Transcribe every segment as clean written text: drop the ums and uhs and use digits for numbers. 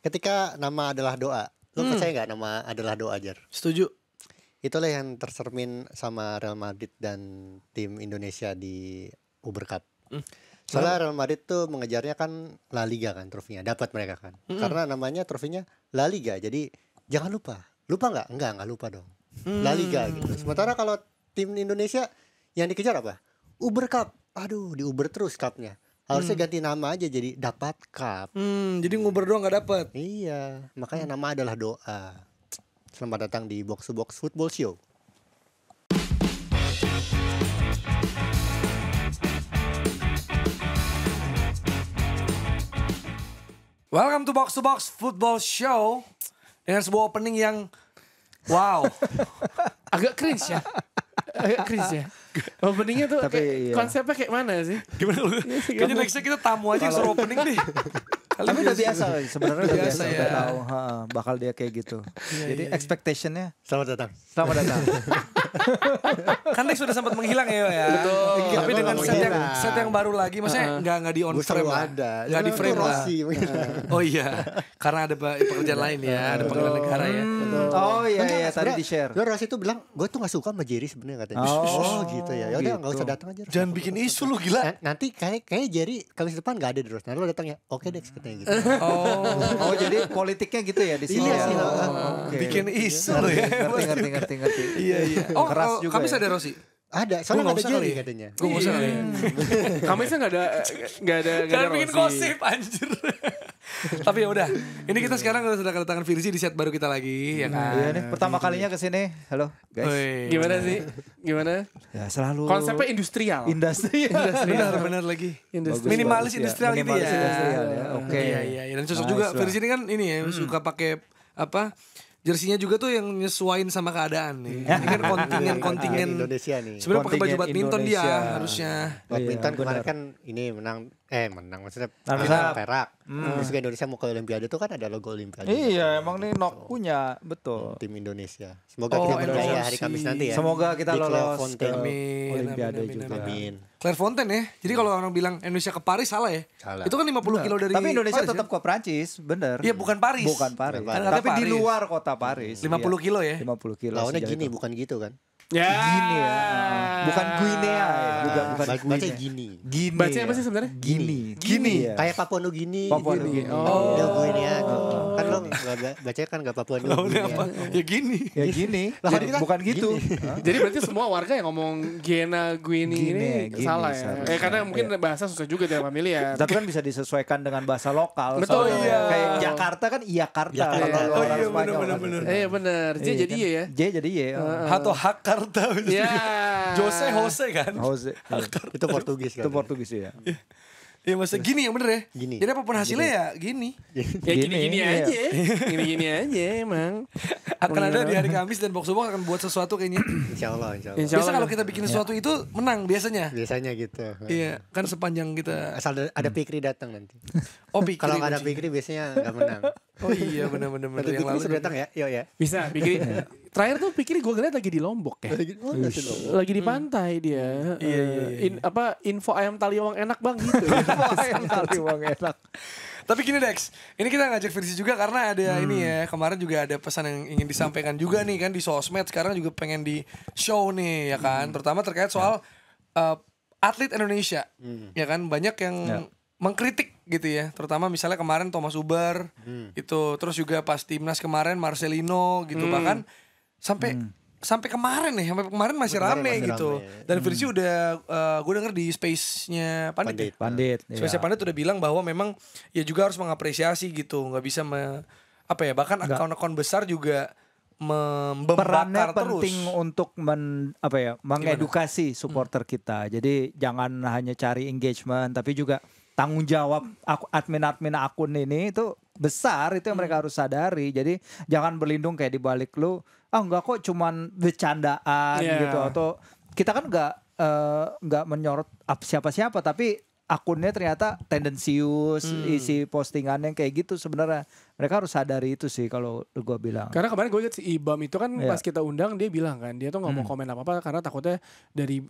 Ketika nama adalah doa, lo percaya nggak nama adalah doa, Jar? Setuju. Itulah yang tercermin sama Real Madrid dan tim Indonesia di Uber Cup. Soalnya Real Madrid tuh mengejarnya kan La Liga kan trofinya, dapat mereka kan. Karena namanya trofinya La Liga, jadi jangan lupa. Lupa nggak? Enggak lupa dong. La Liga gitu. Sementara kalau tim Indonesia yang dikejar apa? Uber Cup. Aduh, di Uber terus cupnya. Harusnya ganti nama aja jadi dapat cup. Jadi nguber doang nggak dapet. Iya, makanya nama adalah doa. Selamat datang di Box to Box Football Show. Welcome to Box Football Show dengan sebuah opening yang wow. Agak cringe ya. Openingnya tuh kayak, konsepnya kayak mana sih? Gimana lu? Kayaknya nextnya kita tamu aja yang suruh opening nih. Tapi udah biasa sebenarnya, udah biasa ya. Udah tahu bakal dia kayak gitu. Jadi expectationnya Selamat datang. Kan Lex sudah sempat menghilang ya. Betul. Tapi dengan set yang baru lagi, maksudnya nggak di on frame lah, nggak di frame lah. Oh iya, karena ada pekerjaan lain ya, ada panggilan negara ya. Oh iya tadi di share. Gue Rossi tuh bilang gue tuh nggak suka sama Jerry sebenarnya katanya. Oh gitu ya. Ya udah nggak usah datang aja. Jangan bikin isu lu gila. Nanti kayak Jerry Kamis depan nggak ada terus. Nanti lo datang ya. Oke Dex katanya gitu. Oh jadi politiknya gitu ya di sini. Iya ya? sih. Bikin isu lu ya. Ngerti. Iya. Oh Keras juga Kamis ya. ada Rossi. Ada. Soalnya nggak ada Jerry kali. katanya. Gue nggak usah kali. Kamisnya nggak ada Jangan bikin Rossi. gosip anjir. Tapi ya udah, ini kita sekarang sudah kedatangan Virzi di set baru kita lagi, ya kan? Iya nih pertama kalinya kesini. Halo guys. Gimana sih? Gimana? Ya selalu. Konsepnya industrial. Industri. Benar lagi. Industri. Minimalis industrial gitu ya. Minimalis industrial ya. Oke. Iya. Dan cocok juga Virzi ini kan ini ya, suka pakai apa? Jersinya juga tuh yang nyesuain sama keadaan nih. Ini kan kontingen Indonesia nih. Sebenarnya pakai baju Kontingen badminton dia Indonesia. harusnya. Badminton Iya, kemarin benar. kan ini menang maksudnya Perak. perak. Terus juga Indonesia mau ke Olimpiade tuh kan ada logo Olimpiade. Iya emang nih Nok punya betul. Tim Indonesia. Semoga kita berjaya hari Kamis nanti ya. Semoga kita Di lolos Clairefontaine. ke Amin, Olimpiade amin, juga. Amin. Clairefontaine ya. Jadi kalau orang bilang Indonesia ke Paris salah ya. Salah. Itu kan 50 kilo dari Tapi Indonesia Paris, tetap ya? ke Prancis, bener. Iya, bukan Paris. Bukan Paris. Kan kata Tapi di Paris. luar kota Paris. 50 kilo ya. 50 kilo. Lawannya sejauh gini itu. bukan gitu kan? Ya. Gini ya. Bukan Guinea ya. Juga bukan Baca Guinea. gini. Gini. Bacanya apa ya. sih sebenarnya? Gini. Ya. Kayak Papua Nugini. Papua gini. Nugini. Oh. Del Guinea gitu. Kan lo bacanya kan gak Papua Lawannya Nugini. apa? Ya gini. Ya gini. Lah, Jadi kita bukan gitu. Hah? Jadi berarti semua warga yang ngomong Gena Guini ini Gini, salah ya. seharusnya. Karena mungkin bahasa susah juga dalam familiar. Tapi kan bisa disesuaikan dengan bahasa lokal. Betul, soalnya. iya. Kayak Jakarta kan Iakarta. Jakarta. Kalau Oh, orang iya, Spanyol kan. bener. Iya benar. J jadi kan? ya. J jadi Y. Atau Jakarta. Ya. Jose kan. Jose. Itu Portugis kan. Itu Portugis ya. Iya maksudnya gini yang bener ya. Gini. Jadi apapun hasilnya ya gini. Ya gini-gini Gini, iya. aja. Gini-gini aja emang. Akan ada di hari Kamis dan Box to Box akan buat sesuatu kayaknya. Insya Allah. Insya Biasa Allah. kalau kita bikin sesuatu itu menang biasanya. Biasanya gitu. Iya, kan sepanjang kita Asal ada Pikri datang nanti. oh pikir. Kalau nggak ada Pikri biasanya nggak menang. Oh iya benar-benar Nanti yang Pikri lalu. sudah datang ya. Yuk ya. Bisa pikir. Terakhir tuh pikir gue ngeliat lagi di Lombok ya. Oh, masih dong. Lagi di pantai dia. Iya. Info ayam taliwang enak bang gitu. Ayam taliwang enak. Tapi gini Dex, ini kita ngajak Virzi juga karena ada ini ya, kemarin juga ada pesan yang ingin disampaikan juga nih kan di sosmed, sekarang juga pengen di show nih ya kan, terutama terkait soal atlet Indonesia, ya kan banyak yang mengkritik gitu ya, terutama misalnya kemarin Thomas Uber itu, terus juga pas timnas kemarin Marcelino gitu, bahkan sampai kemarin nih, sampai kemarin masih rame masih gitu. rame. Dan Virzi udah gue denger di space-nya Pandit. Pandit. Space-nya Pandit udah bilang bahwa memang ya juga harus mengapresiasi gitu, nggak bisa bahkan akun-akun besar juga Perannya membakar terus. penting untuk mengedukasi supporter kita. Jadi jangan hanya cari engagement, tapi juga tanggung jawab admin akun ini itu besar, itu yang mereka harus sadari. Jadi jangan berlindung kayak di balik lu, enggak kok cuman bercandaan gitu, atau kita kan enggak menyorot siapa-siapa, tapi akunnya ternyata tendensius, isi postingannya kayak gitu sebenarnya. Mereka harus sadari itu sih kalau gue bilang. Karena kemarin gue lihat si Ibam itu kan Iya. pas kita undang dia bilang kan dia tuh nggak mau komen apa-apa karena takutnya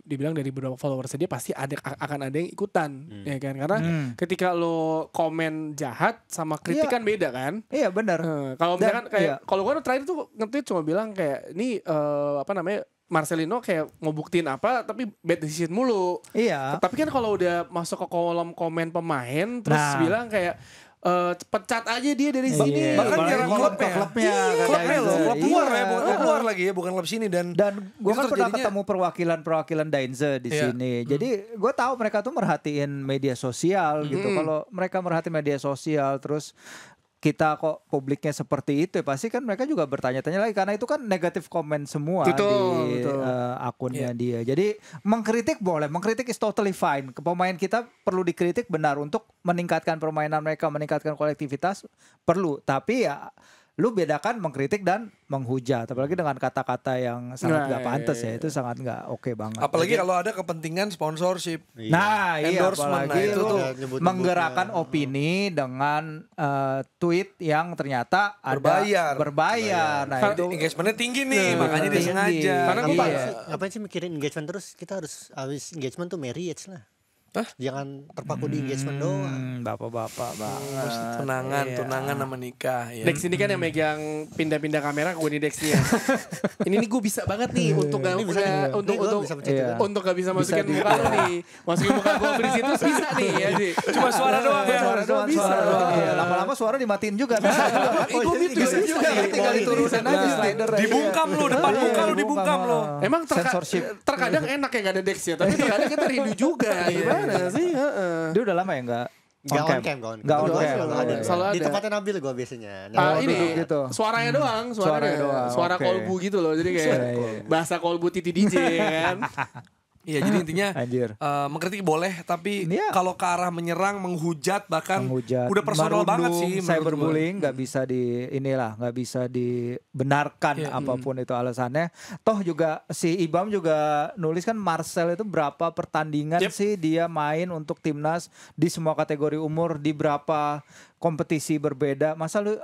dibilang dari beberapa followersnya dia pasti akan ada yang ikutan ya kan, karena ketika lo komen jahat sama kritik Iya. kan beda kan. Iya benar. Kalau misalkan Dan, iya. kayak kalau gue terakhir tuh nge-tweet cuma bilang kayak ini apa namanya Marcelino kayak mau buktiin apa tapi bad decision mulu. Iya. Tapi kan kalau udah masuk ke kolom komen pemain terus Nah. bilang kayak pecat aja dia dari sini. Bahkan Apalagi nyerang kolom klubnya. klubnya. Klubnya loh, klub luar Iya. ya, bukan klub luar lagi ya, bukan klub sini dan gue itu kan pernah terjadinya- ketemu perwakilan Dainze di Iya. sini. Jadi gue tahu mereka tuh merhatiin media sosial gitu. Kalau mereka merhatiin media sosial terus kita kok publiknya seperti itu ya pasti kan mereka juga bertanya-tanya lagi karena itu kan negatif komen semua Betul, di betul. akunnya dia. Jadi mengkritik boleh, mengkritik is totally fine. Pemain kita perlu dikritik benar untuk meningkatkan permainan mereka, meningkatkan kolektivitas perlu. Tapi ya lu bedakan mengkritik dan menghujat, apalagi dengan kata-kata yang sangat Nah, nggak pantas iya, ya, itu sangat nggak oke banget. apalagi kalau ada kepentingan sponsorship. Nah, iya, Endorsement, apalagi nah, itu lu tuh nyebut-nyebutnya. menggerakkan opini dengan tweet yang ternyata Berbayar. berbayar. Nah, Itu itu engagementnya tinggi nih, makanya dia tinggi. sengaja. Karena Iya. gua Ngapain sih mikirin engagement terus? Kita harus habis engagement tuh marriage lah. Hah? Jangan terpaku di engagement doang. bapak-bapak banget. tunangan, Iya. tunangan sama nikah ya. Dex ini kan yang megang pindah-pindah kamera ke gue nih Dex nih ya. ini nih gue bisa banget nih untuk Ini bisa nih, untuk ini gua untuk bisa pencet iya. juga. untuk gak bisa masukin di- muka lo nih. Masukin muka gue di situ bisa nih ya sih. Cuma suara doang ya. Suara doang bisa. Suara doang. Iya, lama-lama suara dimatiin juga bisa juga. Gue bisa juga. Tinggal diturunin aja slider. Dibungkam lu, depan muka lu dibungkam lu. Emang Censorship. terkadang enak ya gak ada Dex ya, tapi terkadang kita rindu juga. Gimana sih? Dia udah lama ya enggak Gak on cam, Nggak on cam. Selalu ada. Selalu Di ada. tempatnya Nabil gue biasanya. Ah, ini duduk gitu. suaranya doang, Suaranya doang, suara oke. kolbu gitu loh. Jadi kayak Iya. bahasa kolbu Titi DJ kan. Iya, jadi intinya Anjir. mengkritik boleh, tapi Iya. kalau ke arah menyerang, menghujat, bahkan Menghujat, udah personal banget sih. menurut cyberbullying nggak bisa nggak bisa dibenarkan Iya. apapun itu alasannya. Toh juga si Ibam juga nulis kan Marcel itu berapa pertandingan Yep. sih dia main untuk timnas di semua kategori umur di berapa kompetisi berbeda. Masa lu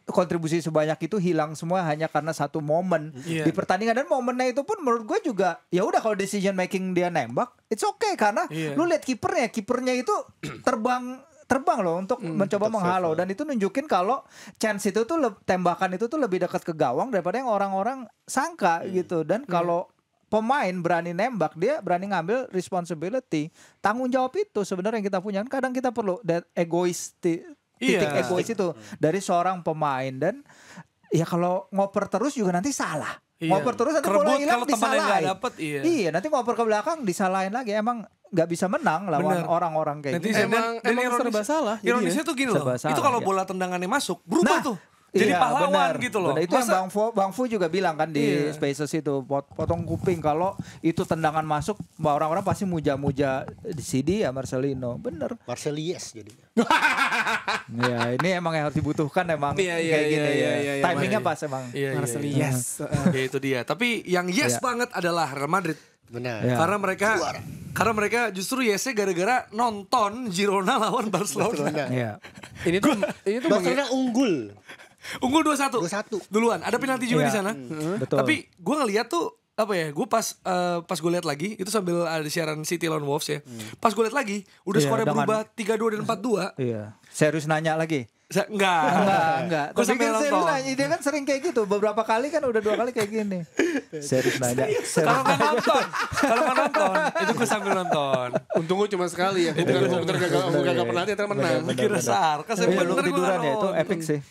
kontribusi sebanyak itu hilang semua hanya karena satu momen Iya. di pertandingan, dan momennya itu pun menurut gue juga ya udah, kalau decision making dia nembak it's okay karena Iya. lu lihat kipernya itu terbang loh untuk mencoba menghalau, dan itu nunjukin kalau chance itu tuh tembakan itu tuh lebih dekat ke gawang daripada yang orang-orang sangka gitu. Dan kalau pemain berani nembak, dia berani ngambil responsibility, tanggung jawab itu sebenarnya yang kita punya. Kadang kita perlu that titik Iya. egois itu dari seorang pemain. Dan ya kalau ngoper terus juga nanti salah. Iya. Ngoper terus nanti Kerebut bola hilang kalau temannya nggak disalahin. dapet, iya. Iya, nanti ngoper ke belakang disalahin lagi. Emang nggak bisa menang lawan Bener. orang-orang kayak Nanti gitu. Emang serba salah jadinya. Ironisnya tuh gini loh. Serba salah, Itu kalau ya. bola tendangannya masuk, berubah tuh. Jadi iya, pahlawan benar, gitu loh. benar. Itu Masa- yang Bang Fu juga bilang kan di Iya. Spaces itu, potong kuping kalau itu tendangan masuk, orang-orang pasti muja-muja di CD ya Marcelino. Bener. Marcelies jadi. Ya, ini emang yang harus dibutuhkan emang Iya, iya, kayak gini iya, ya. iya, iya, Timingnya iya. pas emang. Iya, iya, Marcel iya. yes. Ya itu dia. Tapi yang yes Iya. banget adalah Real Madrid. Benar. Ya. Karena mereka justru yesnya gara-gara nonton Girona lawan Barcelona. Barcelona. Iya. Ini tuh Barcelona unggul. Unggul 2-1. 2-1. Duluan. Ada penalti juga Iya. di sana. Betul. Tapi gue ngeliat tuh apa ya? Gue pas gue lihat lagi itu sambil ada siaran City lawan Wolves ya. Pas gue lihat lagi udah Iya, skornya dengan- berubah 3-2 dan 4-2. Iya. Serius nanya lagi? Enggak. Enggak. Gue Tapi sampai kan serius nonton. nanya, dia kan sering kayak gitu. Beberapa kali kan udah 2 kali kayak gini. Serius nanya. Kalau nggak nonton, itu gue sambil nonton. untung gue cuma sekali ya. Bukan gagal penalti ternyata menang. Kira sarkas. Iya, lu ketiduran ya, itu epic sih.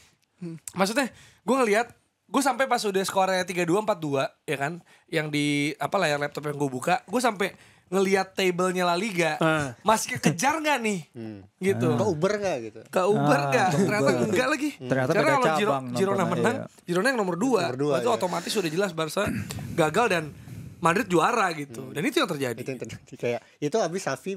Maksudnya gue ngelihat, gue sampai pas udah skornya 3-2, 4-2 ya kan, yang di apa layar laptop yang gue buka, gue sampai ngelihat tablenya La Liga, masih kekejar nggak nih, gitu. Ke Uber nggak gitu? Ke Uber nggak? Ternyata enggak lagi. Ternyata Karena beda kalau cabang Girona nontonnya, menang, iya. Girona yang nomor 2. Nomor dua, Itu iya. otomatis sudah jelas Barca gagal dan Madrid juara gitu. Dan itu yang terjadi. Itu yang terjadi. Kayak itu abis Xavi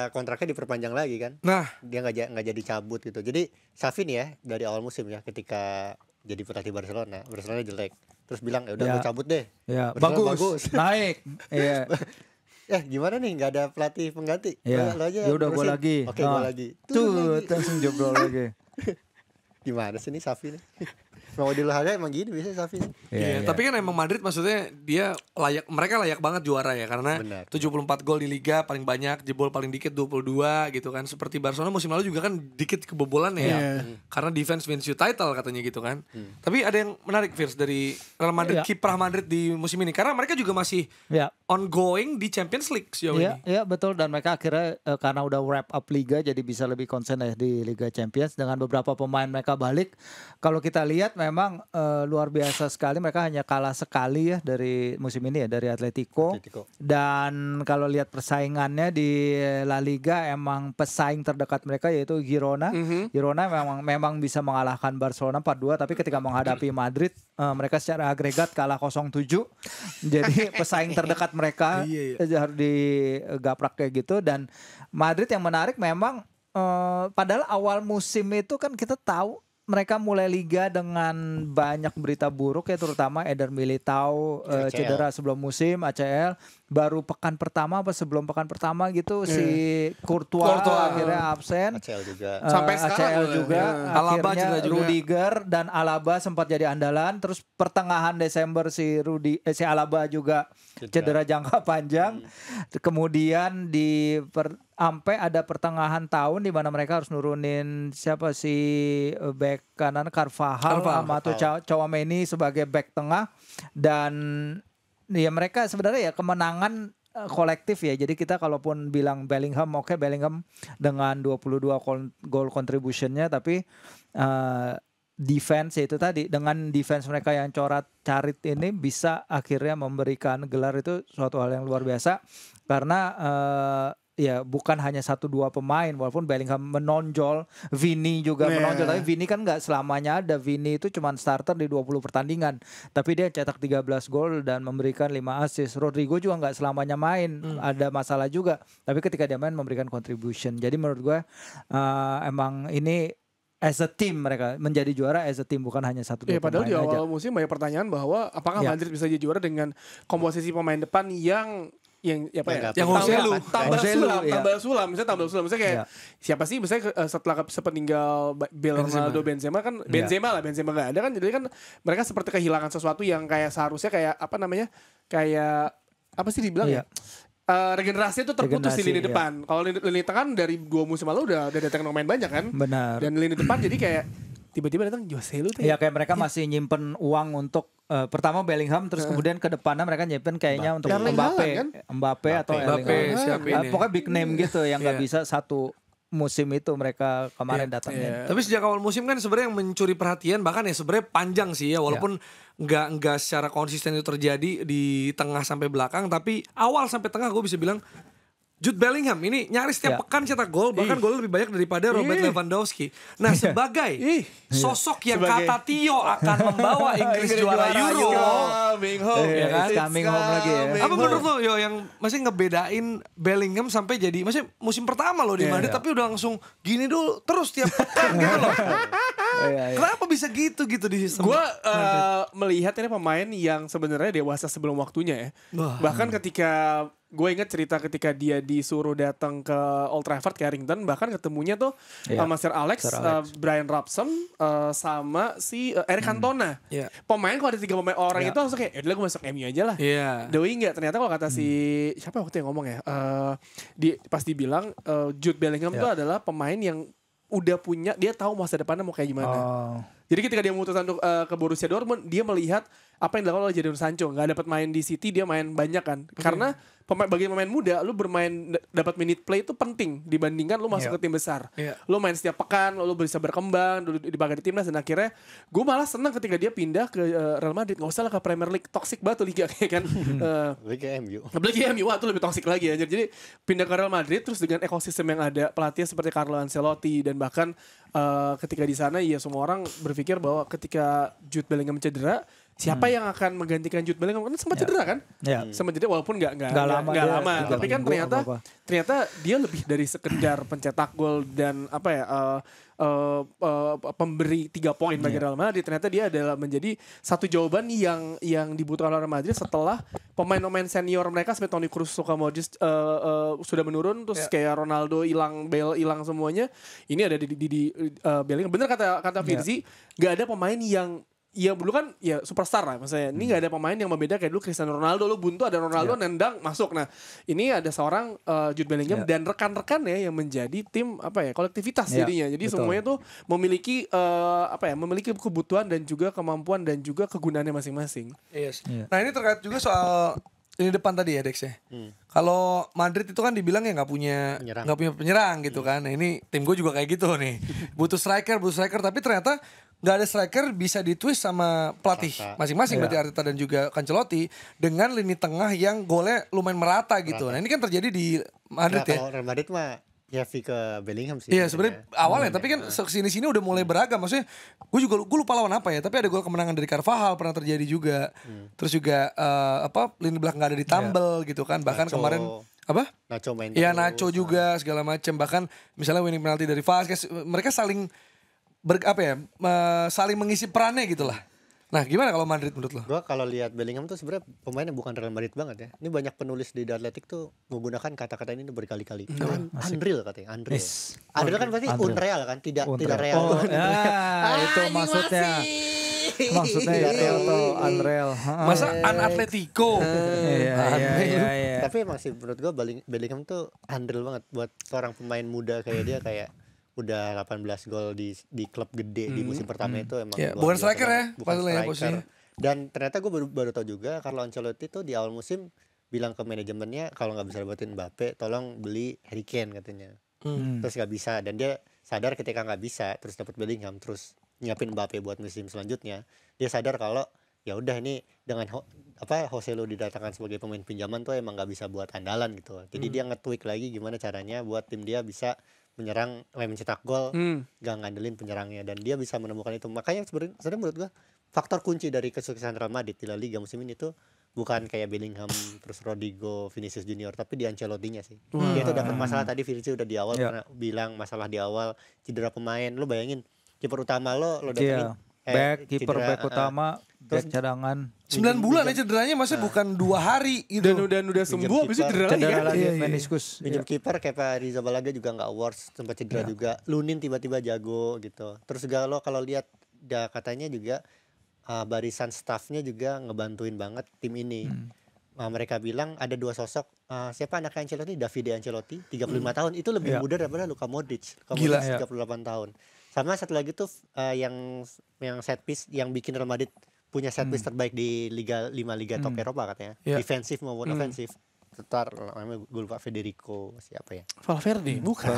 kontraknya diperpanjang lagi kan? Nah, Dia nggak jadi cabut gitu. Jadi Xavi nih ya dari awal musim ya, ketika jadi pelatih Barcelona jelek. Terus bilang ya udah Ya. gue cabut deh. Ya, Barcelona bagus. Naik. Iya. gimana nih nggak ada pelatih pengganti? Ya, Lo aja ya udah gue ngurusin." lagi. Oke, gue lagi. Tuh, langsung jebrol lagi. Gimana sih nih Safi nih? Mau di Lahaga emang gini biasanya Safi nih. Iya, tapi kan emang Madrid maksudnya dia mereka layak banget juara ya karena Benar. 74 gol di liga paling banyak, jebol paling dikit 22 gitu kan. Seperti Barcelona musim lalu juga kan dikit kebobolan ya. Karena defense wins you title katanya gitu kan. Tapi ada yang menarik Firs dari Real Madrid, kiprah Madrid di musim ini karena mereka juga masih Ya. ongoing di Champions League sejauh Iya, ini. iya betul, dan mereka akhirnya karena udah wrap up liga jadi bisa lebih konsen ya di Liga Champions dengan beberapa pemain mereka balik. Kalau kita lihat memang luar biasa sekali, mereka hanya kalah sekali ya dari musim ini ya dari Atletico. Dan kalau lihat persaingannya di La Liga emang pesaing terdekat mereka yaitu Girona. Girona memang bisa mengalahkan Barcelona 4-2 tapi ketika menghadapi Madrid mereka secara agregat kalah 0-7. Jadi pesaing terdekat mereka harus digaprak kayak gitu. Dan Madrid yang menarik memang padahal awal musim itu kan kita tahu mereka mulai liga dengan banyak berita buruk ya, terutama Eder Militao cedera sebelum musim ACL. Baru pekan pertama apa sebelum pekan pertama gitu si Courtois akhirnya absen. ACL juga. Sampai sekarang ACL juga. Alaba Akhirnya cedera juga. Rudiger dan Alaba sempat jadi andalan. Terus pertengahan Desember si Alaba juga cedera jangka panjang. Kemudian sampai ada pertengahan tahun di mana mereka harus nurunin siapa si back kanan Carvajal sama tuh Tchouaméni sebagai back tengah. Dan ya mereka sebenarnya ya kemenangan kolektif ya. Jadi kita kalaupun bilang Bellingham, oke, Bellingham dengan 22 goal contributionnya, tapi defense itu tadi, dengan defense mereka yang corat-carit ini bisa akhirnya memberikan gelar, itu suatu hal yang luar biasa. Karena ya bukan hanya 1-2 pemain, walaupun Bellingham menonjol, Vini juga menonjol, tapi Vini kan nggak selamanya ada. Vini itu cuma starter di 20 pertandingan, tapi dia cetak 13 gol dan memberikan 5 assist. Rodrigo juga nggak selamanya main, ada masalah juga, tapi ketika dia main memberikan contribution. Jadi menurut gue emang ini as a team mereka menjadi juara as a team, bukan hanya 1-2 pemain padahal di awal aja. musim banyak pertanyaan bahwa apakah Madrid bisa jadi juara dengan komposisi pemain depan yang tambah sulam misalnya kayak siapa sih misalnya setelah sepeninggal Ronaldo Benzema kan Benzema nggak ada kan, jadi kan mereka seperti kehilangan sesuatu yang kayak seharusnya kayak apa sih dibilang ya regenerasi itu terputus di lini depan. Kalau lini tengah dari 2 musim lalu udah datang pemain banyak kan. Benar. Dan lini depan jadi kayak tiba-tiba datang Joselu tuh. Ya kayak mereka masih nyimpen uang untuk pertama Bellingham, terus kemudian ke depannya mereka nyimpen kayaknya untuk Mbappe atau Erling Haaland. Pokoknya big name gitu yang nggak bisa satu musim itu mereka kemarin datangin. Tapi sejak awal musim kan sebenarnya yang mencuri perhatian bahkan ya sebenarnya panjang sih ya, walaupun nggak secara konsisten itu terjadi di tengah sampai belakang, tapi awal sampai tengah gue bisa bilang Jude Bellingham ini nyaris setiap pekan cetak gol, bahkan gol lebih banyak daripada Robert Lewandowski. Nah, sebagai sosok yang kata Tio akan membawa Inggris juara Euro, Coming home, ya kan? Coming home lagi ya. Apa menurut lo yang masih ngebedain Bellingham sampai jadi masih musim pertama lo di Madrid tapi udah langsung gini dulu terus tiap pekan gitu loh. Kenapa bisa gitu di sistem? Gue melihat ini pemain yang sebenarnya dewasa sebelum waktunya ya. Bahkan ketika gue ingat cerita ketika dia disuruh datang ke Old Trafford, Carrington, bahkan ketemunya tuh sama Sir Alex. Brian Robson sama si Eric Cantona. Pemain kalau ada 3 pemain orang itu langsung kayak udah gue masuk MU aja lah. Doi enggak, ternyata kalau kata si siapa waktu yang ngomong ya, pas dibilang Jude Bellingham itu adalah pemain yang udah punya, dia tahu masa depannya mau kayak gimana. Jadi ketika dia memutuskan untuk ke Borussia Dortmund, dia melihat apa yang dilakukan oleh Jadon Sancho. Gak dapat main di City, dia main banyak kan. Karena bagi pemain muda, lu bermain dapat minute play itu penting dibandingkan lu masuk ke tim besar. Lu main setiap pekan, lu bisa berkembang, lu dipakai di timnas, dan akhirnya gue malah senang ketika dia pindah ke Real Madrid. Gak usah lah ke Premier League, toxic banget tuh liga kayak kan. Liga MU. Liga MU, wah itu lebih toxic lagi ya. Jadi pindah ke Real Madrid terus dengan ekosistem yang ada, pelatih seperti Carlo Ancelotti, dan bahkan ketika di sana ya semua orang berpikir bahwa ketika Jude Bellingham cedera, siapa yang akan menggantikan Jude Bellingham, kan sempat cedera kan? Sempat cedera walaupun nggak lama, tapi kan ternyata dia lebih dari sekedar pencetak gol dan pemberi 3 poin bagi Real Madrid. Ternyata dia adalah menjadi satu jawaban yang dibutuhkan Real Madrid setelah pemain-pemain senior mereka seperti Toni Kroos, Luka Modric sudah menurun, terus kayak Ronaldo hilang, Bale hilang semuanya. Ini ada di Bellingham. Bener kata Firzi, nggak ada pemain yang dulu kan ya superstar lah maksudnya. Ini nggak ada pemain yang membeda kayak dulu Cristiano Ronaldo, lu buntu ada Ronaldo nendang masuk. Nah, ini ada seorang Jude Bellingham dan rekan-rekannya yang menjadi tim kolektivitas jadinya. Jadi semuanya tuh memiliki memiliki kebutuhan dan juga kemampuan dan juga kegunaannya masing-masing. Yes. Nah, ini terkait juga soal ini depan tadi ya Dex ya. Kalau Madrid itu kan dibilang ya nggak punya penyerang gitu kan. Nah, ini tim gue juga kayak gitu nih. Butuh striker tapi ternyata nggak ada striker bisa ditwist sama pelatih masing-masing berarti Arteta dan juga Ancelotti dengan lini tengah yang golnya lumayan merata gitu. Nah, ini kan terjadi di Madrid ya. Kalau Real Madrid mah ya ke Bellingham sih. Iya sebenarnya awalnya tapi kan sini udah mulai beragam. Maksudnya gue lupa lawan apa ya, tapi ada gol kemenangan dari Carvajal pernah terjadi juga. Terus juga lini belakang nggak ada ditambel gitu kan. Bahkan kemarin Nacho main. Iya Nacho juga segala macam. Bahkan misalnya winning penalti dari Vazquez, mereka saling saling mengisi perannya gitu lah. Nah, gimana kalau Madrid menurut lo? Gua kalau lihat Bellingham tuh sebenarnya pemainnya bukan Real Madrid banget ya. Ini banyak penulis di The Athletic tuh menggunakan kata-kata ini berkali-kali. Unreal katanya, unreal. Unreal kan berarti unreal kan, tidak real. Oh, itu maksudnya. Maksudnya itu tuh unreal. Masa Atletico? Iya. Tapi emang sih menurut gua Bellingham tuh unreal banget buat seorang pemain muda kayak dia, kayak udah 18 gol di klub gede di musim pertama itu emang bukan striker ya, bukan striker. Dan ternyata gue baru tahu juga Carlo Ancelotti tuh di awal musim bilang ke manajemennya kalau nggak bisa dapetin Mbappe tolong beli Harry Kane katanya. Terus nggak bisa dan dia sadar ketika nggak bisa terus dapat Bellingham terus nyiapin Mbappe buat musim selanjutnya, dia sadar kalau ya udah ini dengan Joselu didatangkan sebagai pemain pinjaman tuh emang nggak bisa buat andalan gitu. Jadi dia nge-tweak lagi gimana caranya buat tim dia bisa menyerang, mencetak gol, gak ngandelin penyerangnya, dan dia bisa menemukan itu. Makanya sebenarnya menurut gua faktor kunci dari kesuksesan Real Madrid di La Liga musim ini tuh bukan kayak Bellingham terus Rodrigo, Vinicius Junior, tapi di Ancelotti-nya sih. Dia tuh dapat masalah tadi Vinicius udah di awal pernah bilang masalah di awal cedera pemain. Lu bayangin kiper utama lo datengin kiper utama, back cadangan. 9 bulan ya cederanya, maksudnya bukan 2 hari gitu. Dan udah sembuh habis itu cedera lagi meniskus. Pinjam kiper kayak Pak Rizabalaga juga nggak awards, sempat cedera juga. Lunin tiba-tiba jago gitu. Terus juga lo kalau lihat katanya juga barisan staffnya juga ngebantuin banget tim ini. Mereka bilang ada 2 sosok. Siapa anaknya Ancelotti? Davide Ancelotti, 35 tahun. Itu lebih muda daripada Luka Modric. Gila, 38 tahun. Sama satu lagi tuh yang set piece yang bikin Real Madrid punya set piece terbaik di Liga 5 Liga top Eropa katanya. Defensif maupun ofensif. Tetar namanya gue lupa, Federico siapa ya? Valverde bukan.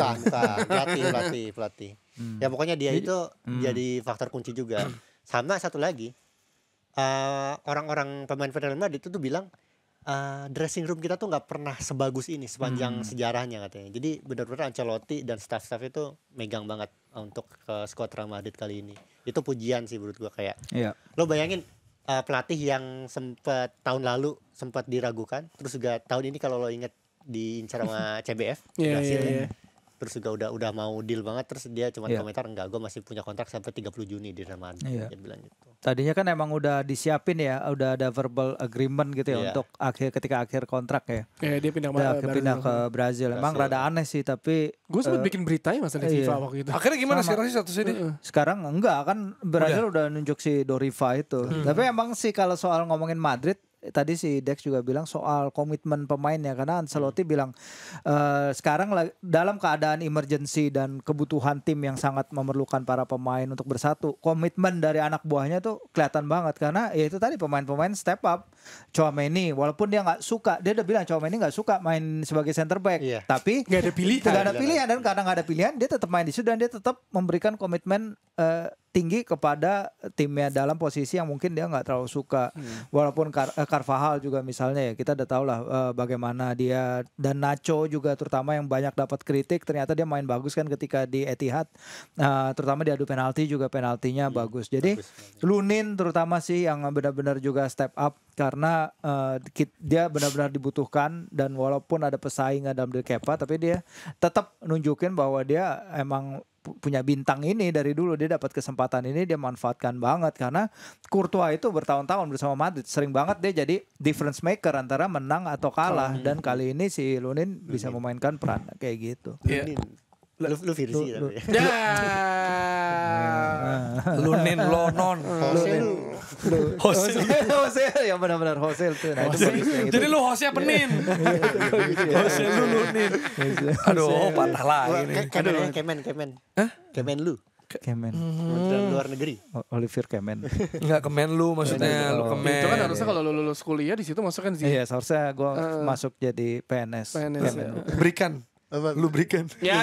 Pelatih. Ya pokoknya dia itu jadi faktor kunci juga. Sama satu lagi orang-orang pemain Real Madrid itu tuh bilang dressing room kita tuh nggak pernah sebagus ini sepanjang sejarahnya katanya. Jadi benar-benar Ancelotti dan staff-staff itu megang banget untuk ke skuad Real Madrid kali ini. Itu pujian sih menurut gua kayak. Lo bayangin pelatih yang sempat tahun lalu sempat diragukan, terus juga tahun ini kalau lo inget diincar sama CBF Brasil. Terus juga udah mau deal banget, terus dia cuma komentar enggak, gue masih punya kontrak sampai 30 Juni di Real Madrid. Dia bilang gitu. Tadinya kan emang udah disiapin ya, udah ada verbal agreement gitu ya untuk ketika akhir kontrak ya. Dia pindah ke Brazil. Emang rada aneh sih, tapi gue sempat bikin berita ya masalah FIFA waktu itu. Akhirnya gimana sekarang sih statusnya dia? Sekarang enggak kan, Brazil udah nunjuk si Doriva itu. Tapi emang sih kalau soal ngomongin Madrid, tadi si Dex juga bilang soal komitmen pemainnya, karena Ancelotti bilang sekarang dalam keadaan emergency dan kebutuhan tim yang sangat memerlukan para pemain untuk bersatu, komitmen dari anak buahnya tuh kelihatan banget, karena ya itu tadi pemain-pemain step up. Tchouaméni walaupun dia nggak suka, dia udah bilang Tchouaméni nggak suka main sebagai center back, tapi nggak ada pilihan dan karena nggak ada pilihan dia tetap main di situ dan dia tetap memberikan komitmen tinggi kepada timnya dalam posisi yang mungkin dia nggak terlalu suka. Walaupun Carvajal juga misalnya ya, kita udah tahu lah bagaimana dia, dan Nacho juga terutama yang banyak dapat kritik, ternyata dia main bagus kan ketika di Etihad, terutama di adu penalti juga penaltinya bagus. Jadi Lunin terutama sih yang benar-benar juga step up karena dia benar-benar dibutuhkan, dan walaupun ada pesaingan dalam diri Kepa, tapi dia tetap nunjukin bahwa dia emang punya bintang ini dari dulu. Dia dapat kesempatan ini, dia manfaatkan banget, karena Courtois itu bertahun-tahun bersama Madrid sering banget dia jadi difference maker antara menang atau kalah, dan kali ini si Lunin bisa memainkan peran kayak gitu. Lu Virsi tapi. Lunin, Lonon. Jose ya benar-benar Jose itu. Nah, itu bagus kayak gitu. Jadi lu hostnya Penin. Hostnya lu Lunin. Aduh, patah lagi nih. Kemen. Hah? Kemen lu. Kemen. Kementerian Luar Negeri. Olivier Kemen. Enggak Kemen lu maksudnya, lu Kemen. Itu kan harusnya kalau lu lulus kuliah di situ masuk kan sih. Iya, seharusnya gue masuk jadi PNS. PNS. Berikan. Lu berikan. Ya.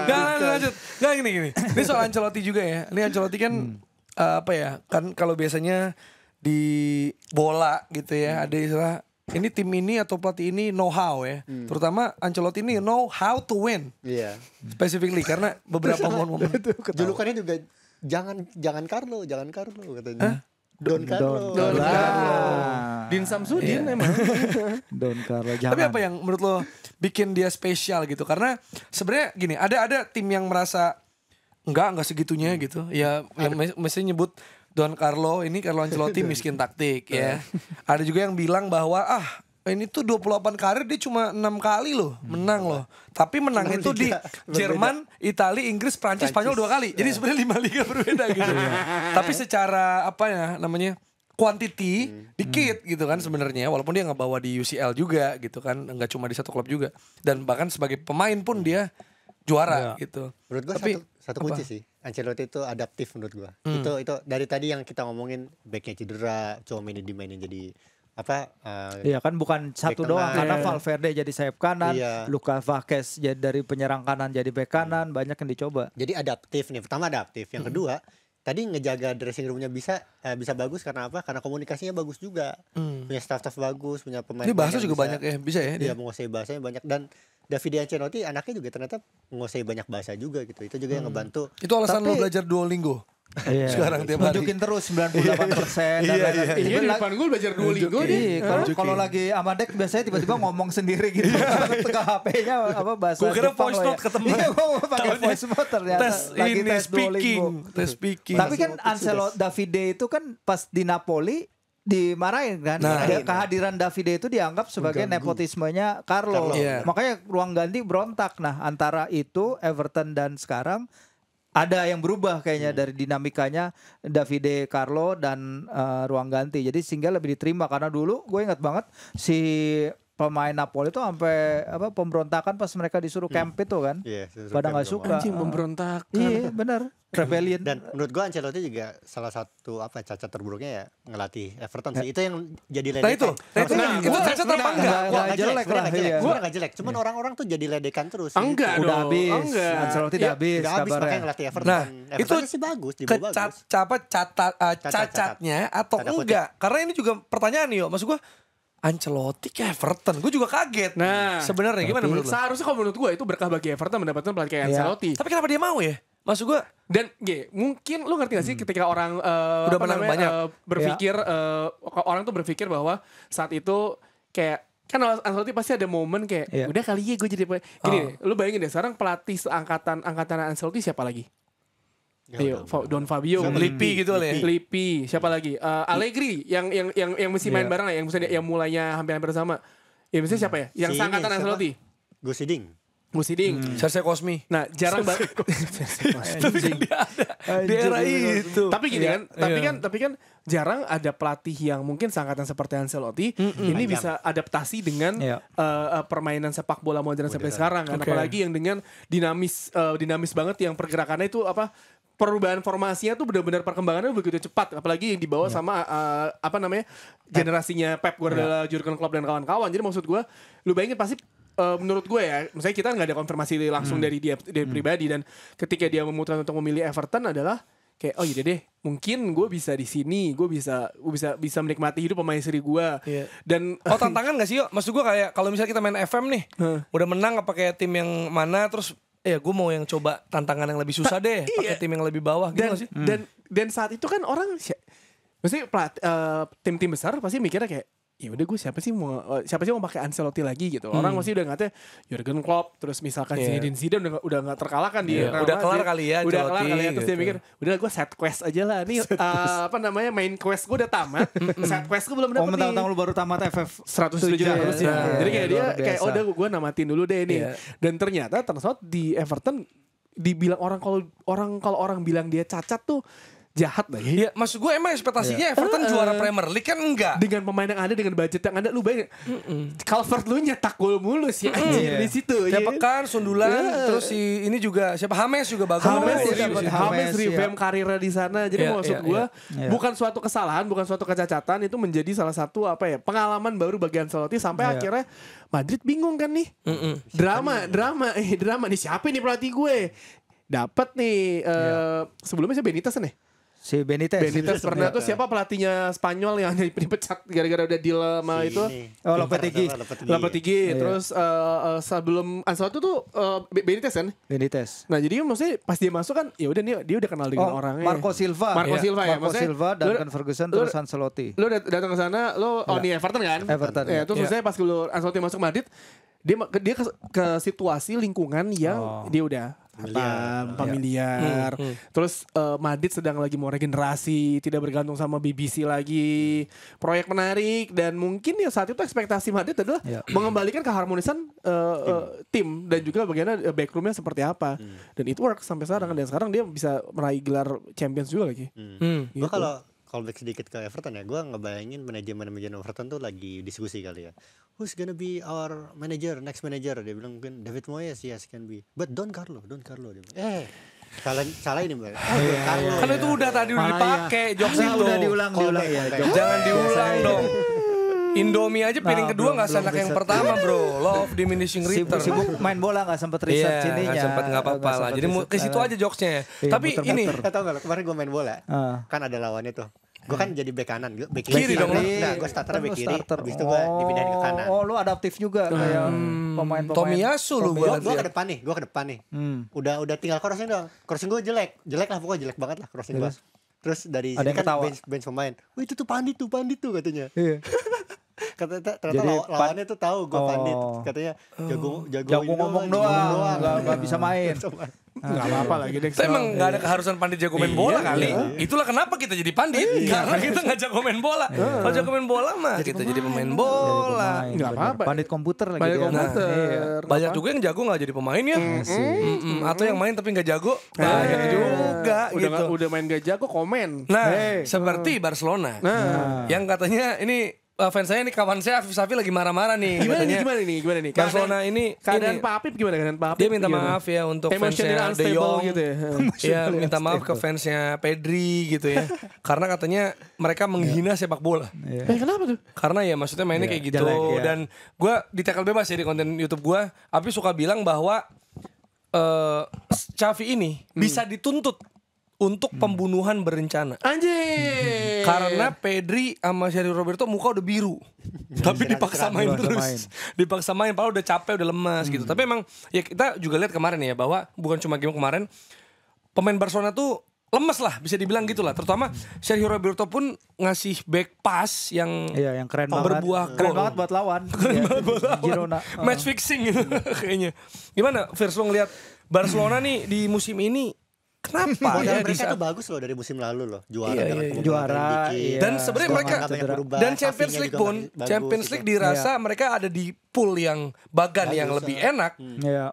Nggak, lanjut. Nggak, gini. Ini soal Ancelotti juga ya. Ini Ancelotti kan apa ya? Kan kalau biasanya di bola gitu ya, ada istilah ini tim ini atau pelatih ini know how ya. Terutama Ancelotti ini know how to win. Iya. Specifically karena beberapa momen. Julukannya juga jangan Carlo katanya. Don Carlo. Din Samsudin emang. Don Carlo. Tapi apa yang menurut lo bikin dia spesial gitu? Karena sebenarnya gini, ada tim yang merasa enggak segitunya gitu. Ya yang mesti nyebut Don Carlo, ini Carlo Ancelotti miskin taktik ya. Ada juga yang bilang bahwa ini tuh 28 karir dia cuma 6 kali loh menang loh. Tapi menang itu di Jerman, Italia, Inggris, Prancis, Spanyol 2 kali. Jadi sebenarnya 5 liga berbeda gitu. Tapi secara apa ya namanya? Quantity dikit gitu kan sebenarnya, walaupun dia nggak bawa di UCL juga gitu kan, nggak cuma di satu klub juga, dan bahkan sebagai pemain pun dia juara gitu. Menurut gua satu kunci sih, Ancelotti itu adaptif menurut gua. Itu dari tadi yang kita ngomongin backnya cedera, Tchouaméni dimainin jadi iya kan bukan satu doang, karena Valverde jadi sayap kanan, Lucas Vázquez jadi dari penyerang kanan jadi bek kanan, banyak yang dicoba. Jadi adaptif nih, pertama adaptif, yang kedua tadi ngejaga dressing roomnya bisa bagus karena apa? Karena komunikasinya bagus juga, punya staff bagus, punya pemain. Ini bahasa juga banyak ya, bisa ya? Dia menguasai bahasanya banyak, dan Davide Ancelotti anaknya juga ternyata menguasai banyak bahasa juga gitu. Itu juga yang ngebantu. Itu alasan lo belajar Duolingo. Iya. Sekarang tiap hari nunjukin terus 98%. Iya di depan gue belajar Duolingo nih. Kalau lagi Amadek biasanya tiba-tiba ngomong sendiri gitu. Ke HP-nya bahasa Gue kira Jepang voice note ketemu. Iya, gue pakai voice note ternyata. Tes speaking. Tapi kan Ancelotti Davide itu kan pas di Napoli dimarahin kan. Kehadiran Davide itu dianggap sebagai nepotismenya Carlo. Makanya ruang ganti berontak. Nah, antara itu Everton dan sekarang ada yang berubah kayaknya dari dinamikanya Davide Carlo dan ruang ganti. Jadi sehingga lebih diterima, karena dulu gue ingat banget si pemain Napoli itu sampai pemberontakan pas mereka disuruh camp itu kan. Pada nggak suka. Anjing pemberontakan. Iya benar. Rebellion. Dan menurut gua Ancelotti juga salah satu cacat terburuknya ya ngelatih Everton sih. Itu yang jadi ledekan. Itu cacat apa enggak? Nggak jelek lah. Gua nggak jelek. Cuman orang-orang tuh jadi ledekan terus. Enggak udah dong. habis. Ancelotti udah habis makanya kabarnya. ngelatih Everton. Nah, itu sih bagus, dibawa bagus. Cacatnya atau enggak? Karena ini juga pertanyaan nih, maksud gua Ancelotti ke Everton, gue juga kaget. Nah, sebenarnya gimana menurut lo? Seharusnya kalau menurut gue itu berkah bagi Everton mendapatkan pelatih kayak Ancelotti. Tapi kenapa dia mau ya? Maksud gue, dan mungkin lu ngerti gak sih ketika orang udah menang banyak berpikir orang tuh berpikir bahwa saat itu kayak kan Ancelotti pasti ada momen kayak udah kali ya gue jadi gini, lu bayangin deh sekarang pelatih seangkatan Ancelotti siapa lagi? Ayo, Don Fabio, Lippi gitu lah ya. Lippi, siapa lagi? Allegri yang mesti main bareng lah, yang misalnya yang mulainya hampir sama. Ya misalnya siapa ya? Yang seangkatan Ancelotti. Gus Hiding. Serse Cosmi. Nah, jarang banget. Tapi kan dia ada di era itu. Tapi gini kan, tapi kan jarang ada pelatih yang mungkin seangkatan seperti Ancelotti ini bisa adaptasi dengan permainan sepak bola modern sampai sekarang kan. Apalagi yang dengan dinamis banget yang pergerakannya itu perubahan formasinya tuh benar-benar perkembangannya begitu cepat, apalagi yang dibawa sama generasinya Pep Guardiola, Jurgen Klopp dan kawan-kawan. Jadi maksud gue, lu bayangin pasti menurut gue ya, misalnya kita nggak ada konfirmasi langsung dari dia pribadi, dan ketika dia memutuskan untuk memilih Everton adalah kayak oh iya deh, mungkin gue bisa di sini, gue bisa menikmati hidup pemain seri gue. Iya. Dan tantangan gak sih yuk? Maksud gue kayak kalau misalnya kita main FM nih, udah menang apa kayak tim yang mana, terus ya gue mau yang coba tantangan yang lebih susah deh, pakai tim yang lebih bawah gitu gak sih? Dan saat itu kan orang, maksudnya tim-tim besar pasti mikirnya kayak ya udah gue siapa sih mau pakai Ancelotti lagi gitu. Orang masih udah ngatanya Jurgen Klopp, terus misalkan Zinedine Zidane udah nggak terkalahkan dia. Udah kelar kali ya Ancelotti. Terus dia mikir udah gue set quest aja lah nih, main quest gue udah tamat, set quest gue belum dapet nih. Mentang-mentang lu baru tamat FF 107 harusnya. Jadi kayak dia kayak udah gue namatin dulu deh ini. Dan ternyata di Everton dibilang kalau orang bilang dia cacat tuh jahat lah ya. Iya, maksud gue emang ekspektasinya Everton juara Premier League kan enggak. Dengan pemain yang ada, dengan budget yang ada, lu bayangin. Calvert lu nyetak gol mulu sih anjir di situ. Siapa kan sundulan, terus si ini juga siapa James juga bagus. James revamp karirnya di sana. Jadi maksud gue bukan suatu kesalahan, bukan suatu kecacatan, itu menjadi salah satu pengalaman baru bagi Ancelotti sampai akhirnya Madrid bingung kan nih. Drama nih, siapa nih pelatih gue? Dapat nih sebelumnya saya Benitez nih. Si Benitez pernah tuh siapa pelatihnya Spanyol yang dipecat gara-gara udah deal sama itu? Oh, Lopetegui. Terus sebelum Ancelotti tuh Benitez kan? Benitez. Nah, jadi maksudnya pas dia masuk kan ya udah dia udah kenal dengan orangnya. Marco Silva ya. Marco Silva, Duncan Ferguson, terus Ancelotti. Lu datang ke sana, nih Everton kan? Everton. Ya, terus maksudnya pas dulu Ancelotti masuk Madrid, dia ke situasi lingkungan yang dia udah familiar. Terus Madrid sedang lagi mau regenerasi, tidak bergantung sama BBC lagi, proyek menarik, dan mungkin ya saat itu ekspektasi Madrid adalah mengembalikan keharmonisan tim dan juga bagaimana backroomnya seperti apa. Dan it works sampai sekarang, dan sekarang dia bisa meraih gelar Champions juga lagi. Gue kalau callback sedikit ke Everton ya, gue ngebayangin manajemen Everton tuh lagi diskusi kali ya. Who's gonna be our manager, next manager? Dia bilang mungkin David Moyes, yes can be. But Don Carlo. Dia bilang, salah ini Mbak. Don Carlo. Kan itu udah tadi dipakai jokes itu. Udah diulang ya. Jangan diulang dong. Indomie aja piring kedua nggak senak yang pertama bro. Love diminishing return. Sibuk main bola nggak sempet research ininya. Nggak sempet nggak apa-apa lah. Jadi ke situ aja jokesnya. Tapi ini. Tahu nggak? Kemarin gue main bola, kan ada lawannya tuh. Gue kan jadi bek kanan, bek kiri dong. Nah, gue starternya bek kiri, habis itu gue dipindahin ke kanan. Oh, lu adaptif juga kayak pemain-pemain. Tomiyasu lu gue ke depan nih. Udah tinggal crossing doang. Crossing gue jelek lah pokoknya, jelek banget lah crossing gue. Terus dari sini kan bench pemain. Wah, itu tuh Pandit tuh katanya. Iya. Ternyata lawannya tuh tahu gue Pandit, katanya jago ngomong doang, nggak bisa main. Nggak apa-apa lagi deh. Tapi emang nggak ada keharusan Pandit jago main bola kali. Itulah kenapa kita jadi Pandit, karena kita nggak jago main bola. Kalau jago main bola mah kita jadi pemain bola. Nggak apa-apa. Pandit komputer lagi. Banyak juga yang jago nggak jadi pemain ya. Atau yang main tapi nggak jago. Banyak juga. Udah main gak jago komen. Nah, seperti Barcelona. Yang katanya ini fans saya nih, kawan saya Afif Safi lagi marah-marah nih. Gimana nih? Barcelona ini keadaan Pak Apip gimana? Dia minta maaf ya untuk fansnya De Jong gitu ya. Iya, minta maaf ke fansnya Pedri gitu ya. Karena katanya mereka menghina sepak bola. Kenapa tuh? Karena ya maksudnya mainnya kayak gitu. Dan gue di tackle bebas ya di konten YouTube gue, Apip suka bilang bahwa Xavi ini bisa dituntut untuk pembunuhan berencana. Anjir. Karena Pedri sama Sergio Roberto muka udah biru. Tapi dipaksa main terus. Dipaksa main padahal udah capek, udah lemas gitu. Tapi emang ya kita juga lihat kemarin ya bahwa bukan cuma game kemarin, pemain Barcelona tuh lemes lah bisa dibilang gitu lah. Terutama Sergio Roberto pun ngasih back pass yang keren berbuah banget. Keren banget buat lawan. Girona. Match fixing gitu kayaknya. Gimana First lo ngelihat Barcelona nih di musim ini? Kenapa ya mereka tuh bagus loh dari musim lalu loh, juara. Dan sebenarnya mereka dan Champions League pun Champions League dirasa mereka ada di pool yang bagan yang lebih enak.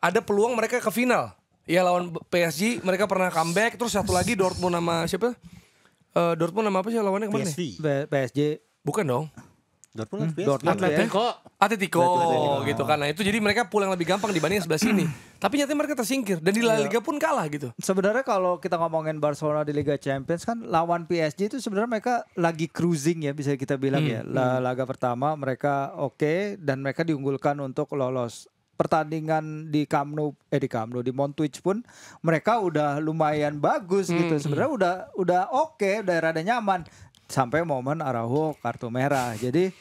Ada peluang mereka ke final. Ya lawan PSG mereka pernah comeback. Terus satu lagi Dortmund sama siapa? Dortmund sama apa sih lawannya kemarin? PSG. Bukan dong. Dortmund Atletico gitu kan. Nah itu jadi mereka pool yang lebih gampang dibanding yang sebelah sini. Tapi nyatanya mereka tersingkir dan di La Liga pun kalah gitu. Sebenarnya kalau kita ngomongin Barcelona di Liga Champions kan lawan PSG itu sebenarnya mereka lagi cruising ya, bisa kita bilang ya. Laga pertama mereka oke dan mereka diunggulkan untuk lolos. pertandingan di Camp Nou di Montjuic pun mereka udah lumayan bagus gitu. Sebenarnya udah oke, udah rada nyaman sampai momen Araujo kartu merah. Jadi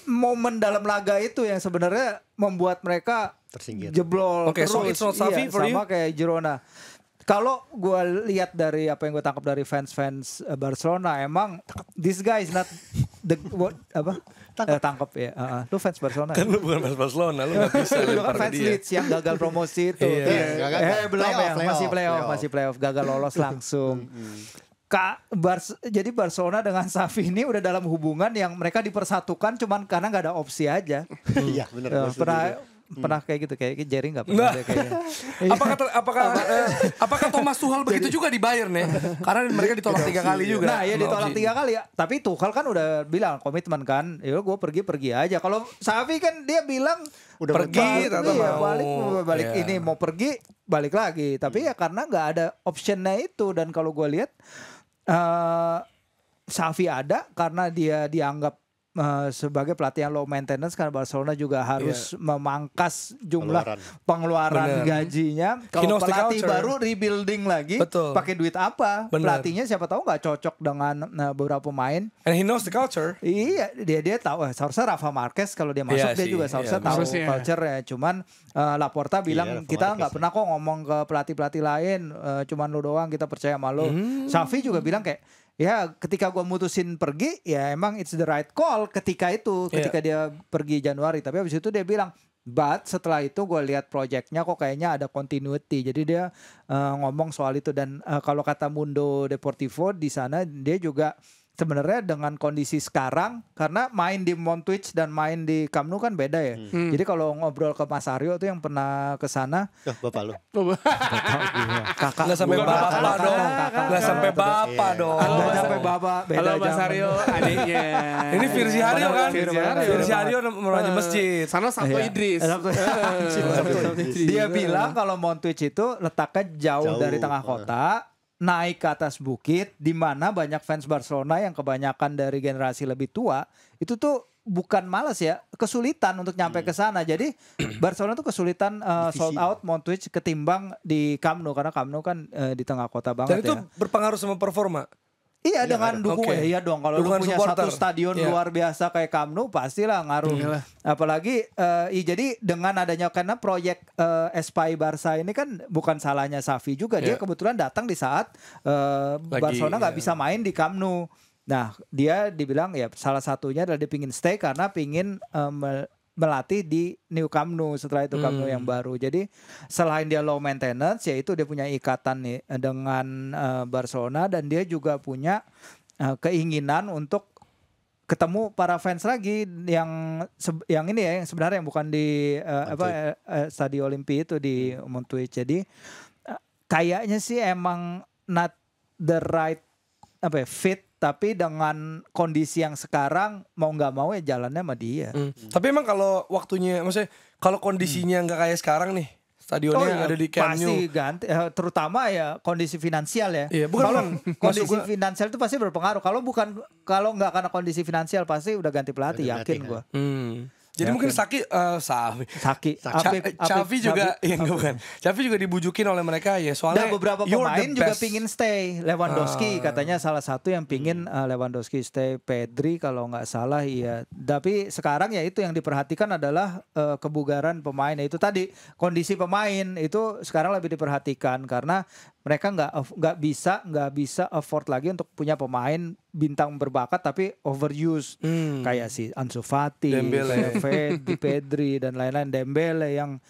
momen dalam laga itu yang sebenarnya membuat mereka Tersingkir. jeblol Oke, so terus. it's not Xavi for sama you? kayak Girona. Kalau gue lihat dari apa yang gue tangkap dari fans Barcelona, emang this guy is not the tangkap ya. Lu fans Barcelona? Kan lu bukan fans Barcelona, lu gak bisa Lu kan lempar ke fans dia. Leeds yang gagal promosi itu. Iya. Belum ya, Playoff. masih playoff, gagal lolos langsung. Jadi Barcelona dengan Xavi ini udah dalam hubungan yang mereka dipersatukan cuman karena nggak ada opsi aja. Iya benar. Pernah kayak gitu, kayak Jerry nggak pernah deh kayaknya. Apakah Thomas Tuchel begitu juga di Bayern ya? Karena mereka ditolak 3 kali juga. Nah ya ditolak 3 kali ya. Tapi Tuchel kan udah bilang komitmen kan, ya gue pergi aja. Kalau Xavi kan dia bilang Udah pergi atau balik ini mau pergi balik lagi. Tapi ya karena nggak ada optionnya itu, dan kalau gue lihat Xavi ada karena dia dianggap sebagai pelatih yang low maintenance, karena Barcelona juga harus memangkas jumlah pengeluaran gajinya. Kalau pelatih baru rebuilding lagi, pakai duit apa? Pelatihnya siapa tahu nggak cocok dengan beberapa pemain. And he knows the culture. Iya, dia tahu. Seharusnya Rafa Marquez kalau dia masuk dia juga seharusnya tahu culture ya. Cuman Laporta bilang kita nggak pernah kok ngomong ke pelatih-pelatih lain, cuman lu doang kita percaya sama lu. Xavi juga bilang kayak, ya ketika gue mutusin pergi ya emang it's the right call ketika dia pergi Januari. Tapi habis itu dia bilang, but setelah itu gue lihat projectnya kok kayaknya ada continuity. Jadi dia ngomong soal itu, dan kalau kata Mundo Deportivo di sana dia juga sebenarnya dengan kondisi sekarang, karena main di Montjuic dan main di Camp Nou kan beda ya. Jadi kalau ngobrol ke Mas Aryo tuh yang pernah ke sana, bapak lu. Kakak. Nggak sampai bapak dong. Nggak sampai bapak dong. Nggak sampai bapak. Beda Halo Mas zaman. Aryo, adiknya. Ini Firzi Haryo kan? Firzi Haryo merajin masjid. Sana Sabto Idris. Dia bilang kalau Montjuic itu letaknya jauh dari tengah kota, naik ke atas bukit, di mana banyak fans Barcelona yang kebanyakan dari generasi lebih tua, itu tuh bukan malas ya, kesulitan untuk nyampe ke sana. Jadi Barcelona tuh kesulitan sold out Montjuic ketimbang di Camp Nou, karena Camp Nou kan di tengah kota banget. Dan itu berpengaruh sama performa. Iya, dengan dukungan. Iya dong, kalau lu punya supporter. satu stadion luar biasa kayak Camp Nou pastilah ngaruh. Apalagi jadi dengan adanya, karena proyek Espai Barca ini kan bukan salahnya Xavi juga. Dia kebetulan datang di saat Barcelona nggak bisa main di Camp Nou. Nah, dia dibilang ya salah satunya adalah dia pingin stay karena pingin melatih di New Camp Nou setelah itu Camp Nou yang baru. Jadi selain dia low maintenance, yaitu dia punya ikatan nih dengan Barcelona, dan dia juga punya keinginan untuk ketemu para fans lagi yang ini ya, yang sebenarnya yang bukan di Stadio Olimpi itu di Montjuic. Jadi kayaknya sih emang not the right fit, tapi dengan kondisi yang sekarang mau nggak mau ya jalannya sama dia. Tapi emang kalau waktunya, maksudnya kalau kondisinya nggak kayak sekarang nih, stadionnya yang ada di Camp Nou, pasti ganti, terutama ya kondisi finansial ya. Iya, bukan, kalau kondisi gua, finansial itu pasti berpengaruh. Kalau nggak karena kondisi finansial pasti udah ganti pelatih, yakin gue. Jadi mungkin Xavi juga, Xavi juga dibujukin oleh mereka ya, soalnya dan beberapa pemain juga pingin stay. Lewandowski katanya salah satu yang pingin Lewandowski stay, Pedri kalau nggak salah iya. Tapi sekarang ya itu yang diperhatikan adalah kebugaran pemain. Itu tadi kondisi pemain itu sekarang lebih diperhatikan, karena mereka nggak bisa afford lagi untuk punya pemain bintang berbakat tapi overuse kayak si Ansu Fati, kayak Pedri dan lain-lain, Dembele yang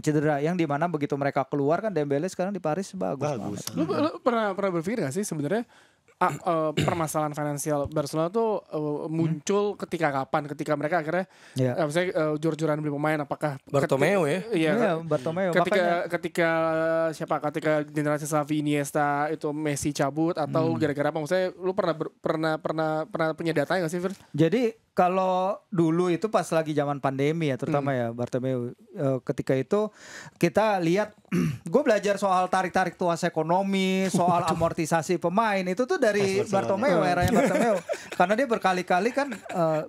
cedera, yang dimana begitu mereka keluar kan Dembele sekarang di Paris bagus. Lu pernah berpikir gak sih sebenarnya permasalahan finansial Barcelona tuh muncul ketika mereka akhirnya misalnya jor-joran beli pemain, apakah Bartomeu Bartomeu ketika generasi Xavi, Iniesta itu Messi cabut, atau gara-gara apa? Maksudnya lu pernah punya datanya gak sih, Fir? Jadi kalau dulu itu pas lagi zaman pandemi ya terutama ya Bartomeu, ketika itu kita lihat gue belajar soal tarik-tarik tuas ekonomi, soal amortisasi pemain itu tuh dari Bartomeu, eranya Bartomeu. Karena dia berkali-kali kan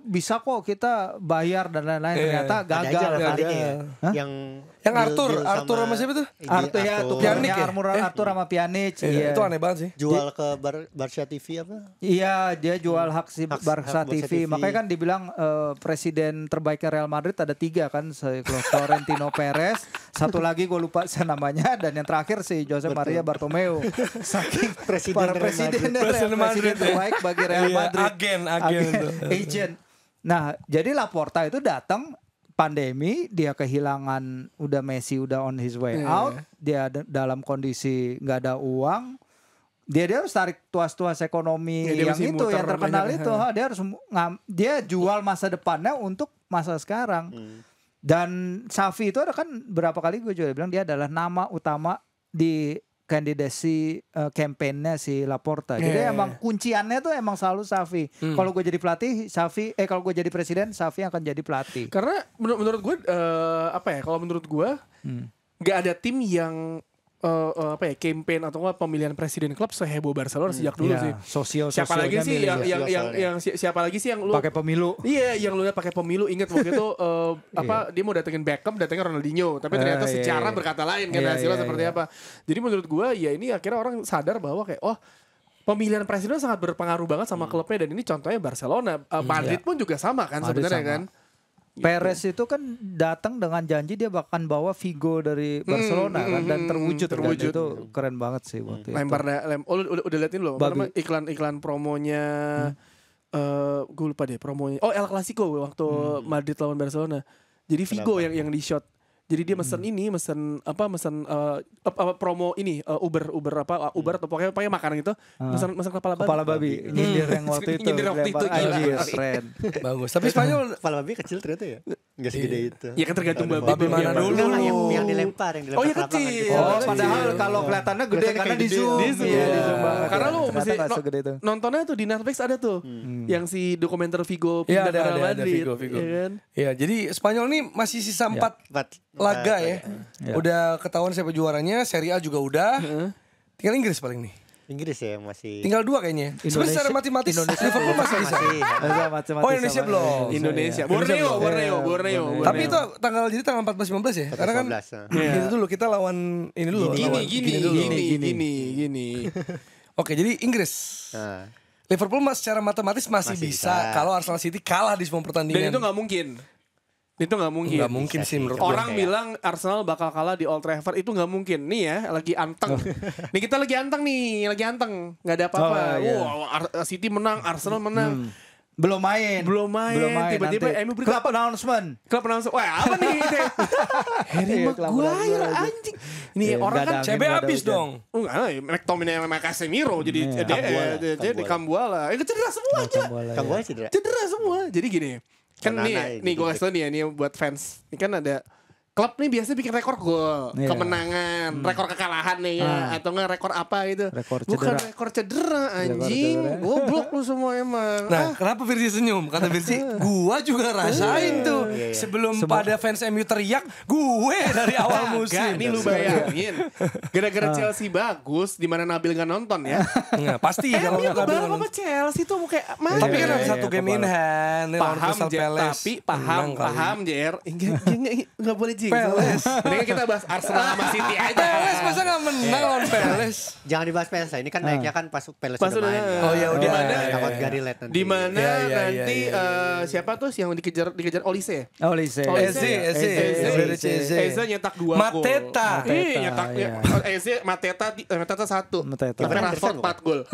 bisa kok kita bayar dan lain-lain, ternyata Ada aja gagal. lah kalinya ya. Hah? Yang Arthur sama siapa tuh? Arthur ya, Pjanic ya? Arthur sama Pjanic. Iya, itu aneh banget sih. jual ke Barca TV apa? Iya, dia jual hak si Hak Barca Barca TV. TV. Makanya kan dibilang presiden terbaiknya Real Madrid ada 3 kan, Florentino Perez, satu lagi gue lupa namanya, dan yang terakhir si Jose Maria Bartomeu. Saking Presiden para Real presiden Presiden Madrid, ya. terbaik bagi Real Iya, Madrid. agen tuh. Agent. Nah, jadi Laporta itu datang pandemi, dia kehilangan, udah Messi udah on his way out, dia dalam kondisi nggak ada uang, dia harus tarik tuas-tuas ekonomi Ya, dia yang mesti itu yang muter terkenal banyak. itu, dia harus dia jual masa depannya untuk masa sekarang. Dan Xavi itu ada kan berapa kali gue juga bilang dia adalah nama utama di kandidasi kampanye si Laporta. Jadi emang kunciannya tuh emang selalu Xavi. Kalau gue jadi pelatih, Xavi kalau gue jadi presiden, Xavi akan jadi pelatih. Karena menurut gue apa ya? Kalau menurut gue nggak ada tim yang apa ya, campaign atau nggak pemilihan presiden klub seheboh Barcelona sejak dulu sih. Siapa lagi sih yang siapa lagi sih yang lu pakai pemilu? Iya, yang lu lihat pakai pemilu. Ingat waktu itu apa dia mau datengin Beckham, datengin Ronaldinho, tapi ternyata secara berkata lain kan hasilnya seperti apa. Jadi menurut gua ya ini akhirnya orang sadar bahwa kayak pemilihan presiden sangat berpengaruh banget sama klubnya, dan ini contohnya Barcelona. Madrid pun juga sama kan sebenarnya kan. Perez itu kan datang dengan janji dia bahkan bawa Figo dari Barcelona kan, dan terwujud. Itu keren banget sih waktu itu. Udah liatin loh iklan promonya gue lupa deh promonya. El Clasico waktu Madrid lawan Barcelona. Jadi Figo yang di shot. Jadi dia mesen promo ini Uber atau pokoknya makanan gitu, mesen kepala babi. Nyindir yang waktu itu. Nyindir waktu itu, gila. Anjir, keren. Bagus. Tapi Spanyol Kepala babi kecil ternyata ya. Enggak segede itu. Ya kan tergantung babi mana dulu. Enggak lah, yang dilempar Oh, iya, ke lapangan kecil. gitu. Oh, padahal kalau kelihatannya gede Biasanya karena kayak di gede. zoom. Di zoom. Iya, di zoom banget. Karena lu Ternyata mesti nggak segede itu. nontonnya tuh di Netflix ada tuh, yang si dokumenter Figo Iya, pindah ke Real ada Madrid. Figo. Iya kan? Iya, jadi Spanyol nih masih sisa 4 laga ya. Udah ketahuan siapa juaranya, Serie A juga udah. Tinggal Inggris paling nih. Inggris ya masih. Tinggal 2 kayaknya. Sebenarnya secara matematis Liverpool masih bisa. Oh, Indonesia belum. Indonesia. Borneo. Tapi itu tanggal 14-15 ya. Karena kan itu dulu kita lawan ini dulu. Gini. Oke, jadi Inggris. Nah, Liverpool secara matematis masih bisa kalau Arsenal City kalah di semua Dan pertandingan. itu nggak mungkin. Nggak mungkin sih menurut gue. Orang bilang Arsenal bakal kalah di Old Trafford, itu nggak mungkin. Nih ya, lagi anteng. Nih kita lagi anteng. Nggak ada apa-apa. City menang, Arsenal menang. Belum main. Tiba-tiba nanti. MU Club announcement. Wah, apa nih? Harry Maguire anjing. Ini orang kan CB habis dong. McTominay sama Casemiro jadi di Kambuala. Cedera semua aja. Kambuala cedera. Cedera semua. Jadi gini. Kan nih gue kasih tau nih ya, nih buat fans. Ini kan ada klub nih biasanya bikin rekor gol, kemenangan, rekor kekalahan nih ya, atau enggak rekor apa gitu. Bukan rekor cedera anjing. Goblok lu semua emang. Nah, kenapa Virsi senyum? Kata Virsi, gua juga rasain tuh. Sebelum pada fans MU teriak, gue dari awal musim. Nih lu bayangin. Gara-gara Chelsea bagus, di mana Nabil nggak nonton ya. Nggak, pasti kalau MU nggak kebalap sama Chelsea tuh kayak mana? Tapi kan ada satu game in hand, lawan Crystal Palace. Tapi paham JR. Enggak boleh Palace. Mendingan kita bahas Arsenal sama City aja. Palace masa nggak menang lawan Palace? Jangan dibahas Palace lah. Ini kan naiknya kan pas Palace Pas udah main. udah. Oh ya udah. Takut Gary Led nanti. Di mana Iya, nanti siapa tuh yang dikejar Olise? Olise. Eze nyetak 2 gol. Mateta. Iya, nyetak Eze Mateta 1. Tapi Rashford 4 gol.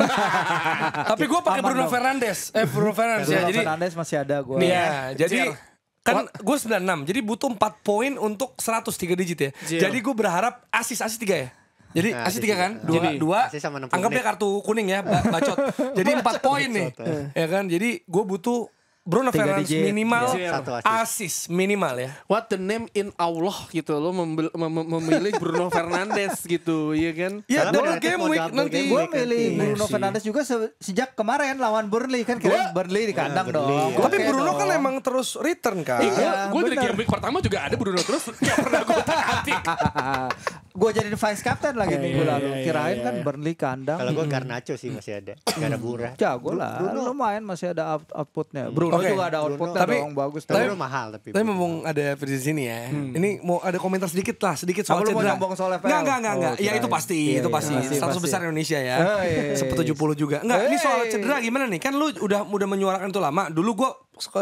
Tapi gue pakai Bruno Fernandes. Bruno Fernandes ya. Jadi Fernandes masih ada gue. iya, jadi kan gue 96, jadi butuh 4 poin untuk 103 digit ya. Jadi gue berharap asis 3 ya. Jadi asis 3 kan? 2 asis sama 60 anggapnya menit. kartu kuning ya, bacot. Jadi 4 poin nih. Ya kan? Jadi gue butuh Bruno 3 Fernandes digit. minimal Satu assist minimal ya. What the name in Allah gitu lo memilih Bruno Fernandes gitu, iya kan? Ya Salah double United game mau week double nanti. game Gue week milih nanti. Bruno Fernandes juga sejak kemarin lawan Burnley kan kira Burnley di kandang dong. Tapi Oke Bruno dong. kan emang terus return kan. Iya, Gue dari benar. game week pertama juga ada Bruno terus gak pernah gue otak-atik. Gue jadi vice captain lagi minggu lalu. Kirain kan Burnley kandang. Kalau gue Garnacho sih masih ada. Gak ada Bura. Jago lah, lumayan masih ada outputnya. Bruno Oke. juga ada outputnya Tapi- dong, bagus. Bura mahal tapi. Tapi mumpung ada versi sini ya. Ini mau ada komentar sedikit soal Apa lu mau cedera. nyombong soal FPL? Enggak. Oh, Ya itu kirain. pasti, Iya, itu iya, pasti. pasti, 100 pasti. besar Indonesia ya. Oh, iya. 70 juga. Enggak, ini soal Hey. cedera gimana nih? Kan lu udah menyuarakan itu lama. Dulu gua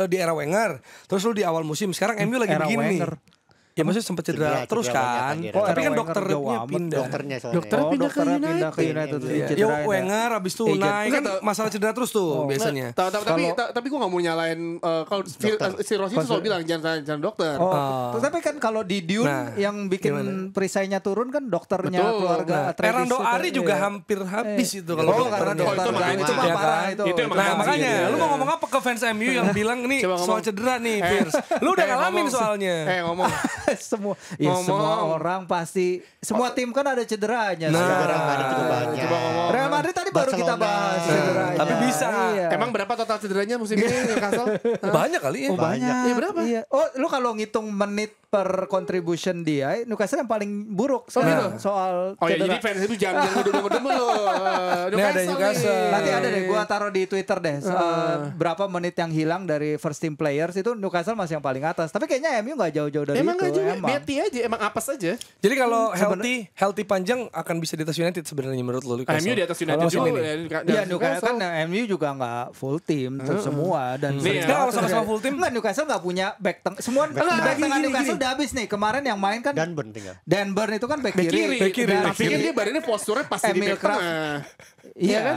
di era Wenger, terus lu di awal musim. Sekarang MU lagi Era begini Wenger. nih. Ya maksudnya sempat cedera Cedera terus banyak kan. akhirnya. Oh, Tapi era kan Wenger dokternya jauh amat. pindah. Dokternya soalnya. Dokternya pindah ke pindah ke United. United. Iya. Yo cederain ya. Wenger abis itu Agent. naik kan masalah cedera terus tuh biasanya. Tapi gue gak mau nyalain kalau si Rossi itu selalu bilang jangan dokter. Oh, tapi kan kalau di Dune Nah, yang bikin perisainya turun kan dokternya Betul. keluarga Atreides Erando itu, Ari juga iya. hampir habis itu Oh, kalau karena dokternya. dokter itu kan makanya itu mah ya parah kan? itu. Itu emang Nah Makanya, makanya iya. lu mau ngomong apa ke fans MU yang bilang nih Coba soal ngomong. cedera nih Pierce. Lu udah ngalamin soalnya. Ngomong. Semua orang pasti semua tim kan ada cederanya. Nah, Real Madrid juga banyak. Coba ngomong. Real Madrid tadi baru kita Barcelona. bahas Nah, cederanya. tapi bisa. Iya. Emang berapa total cederanya musim ini Newcastle? Banyak kali ya. Oh banyak. Iya, berapa? Iya. Oh lu kalau ngitung menit per contribution dia, Newcastle yang paling buruk soal Oh ya, cedera. jadi fans itu jangan ngedumel-ngedumel loh. Ini ada Newcastle. Nanti ada deh, gua taruh di Twitter deh. Berapa menit yang hilang dari first team players itu Newcastle masih yang paling atas. Tapi kayaknya MU nggak jauh-jauh dari Emang itu. aja, Emang. Betty aja, emang apes aja. Jadi kalau healthy panjang akan bisa di atas United sebenarnya menurut lu Newcastle. MU di atas United Kalau juga. Iya Newcastle kan MU juga nggak full team semua dan Nih, Nah, kalau sama-sama full team nggak Newcastle nggak punya back tengah. Semua back tengah Newcastle udah habis nih. Kemarin yang main kan Dan Burn tinggal. Danburn itu kan back Back kiri. kiri. Dan Tapi kan dia badannya posturnya pasti di Emil back tengah. Iya kan?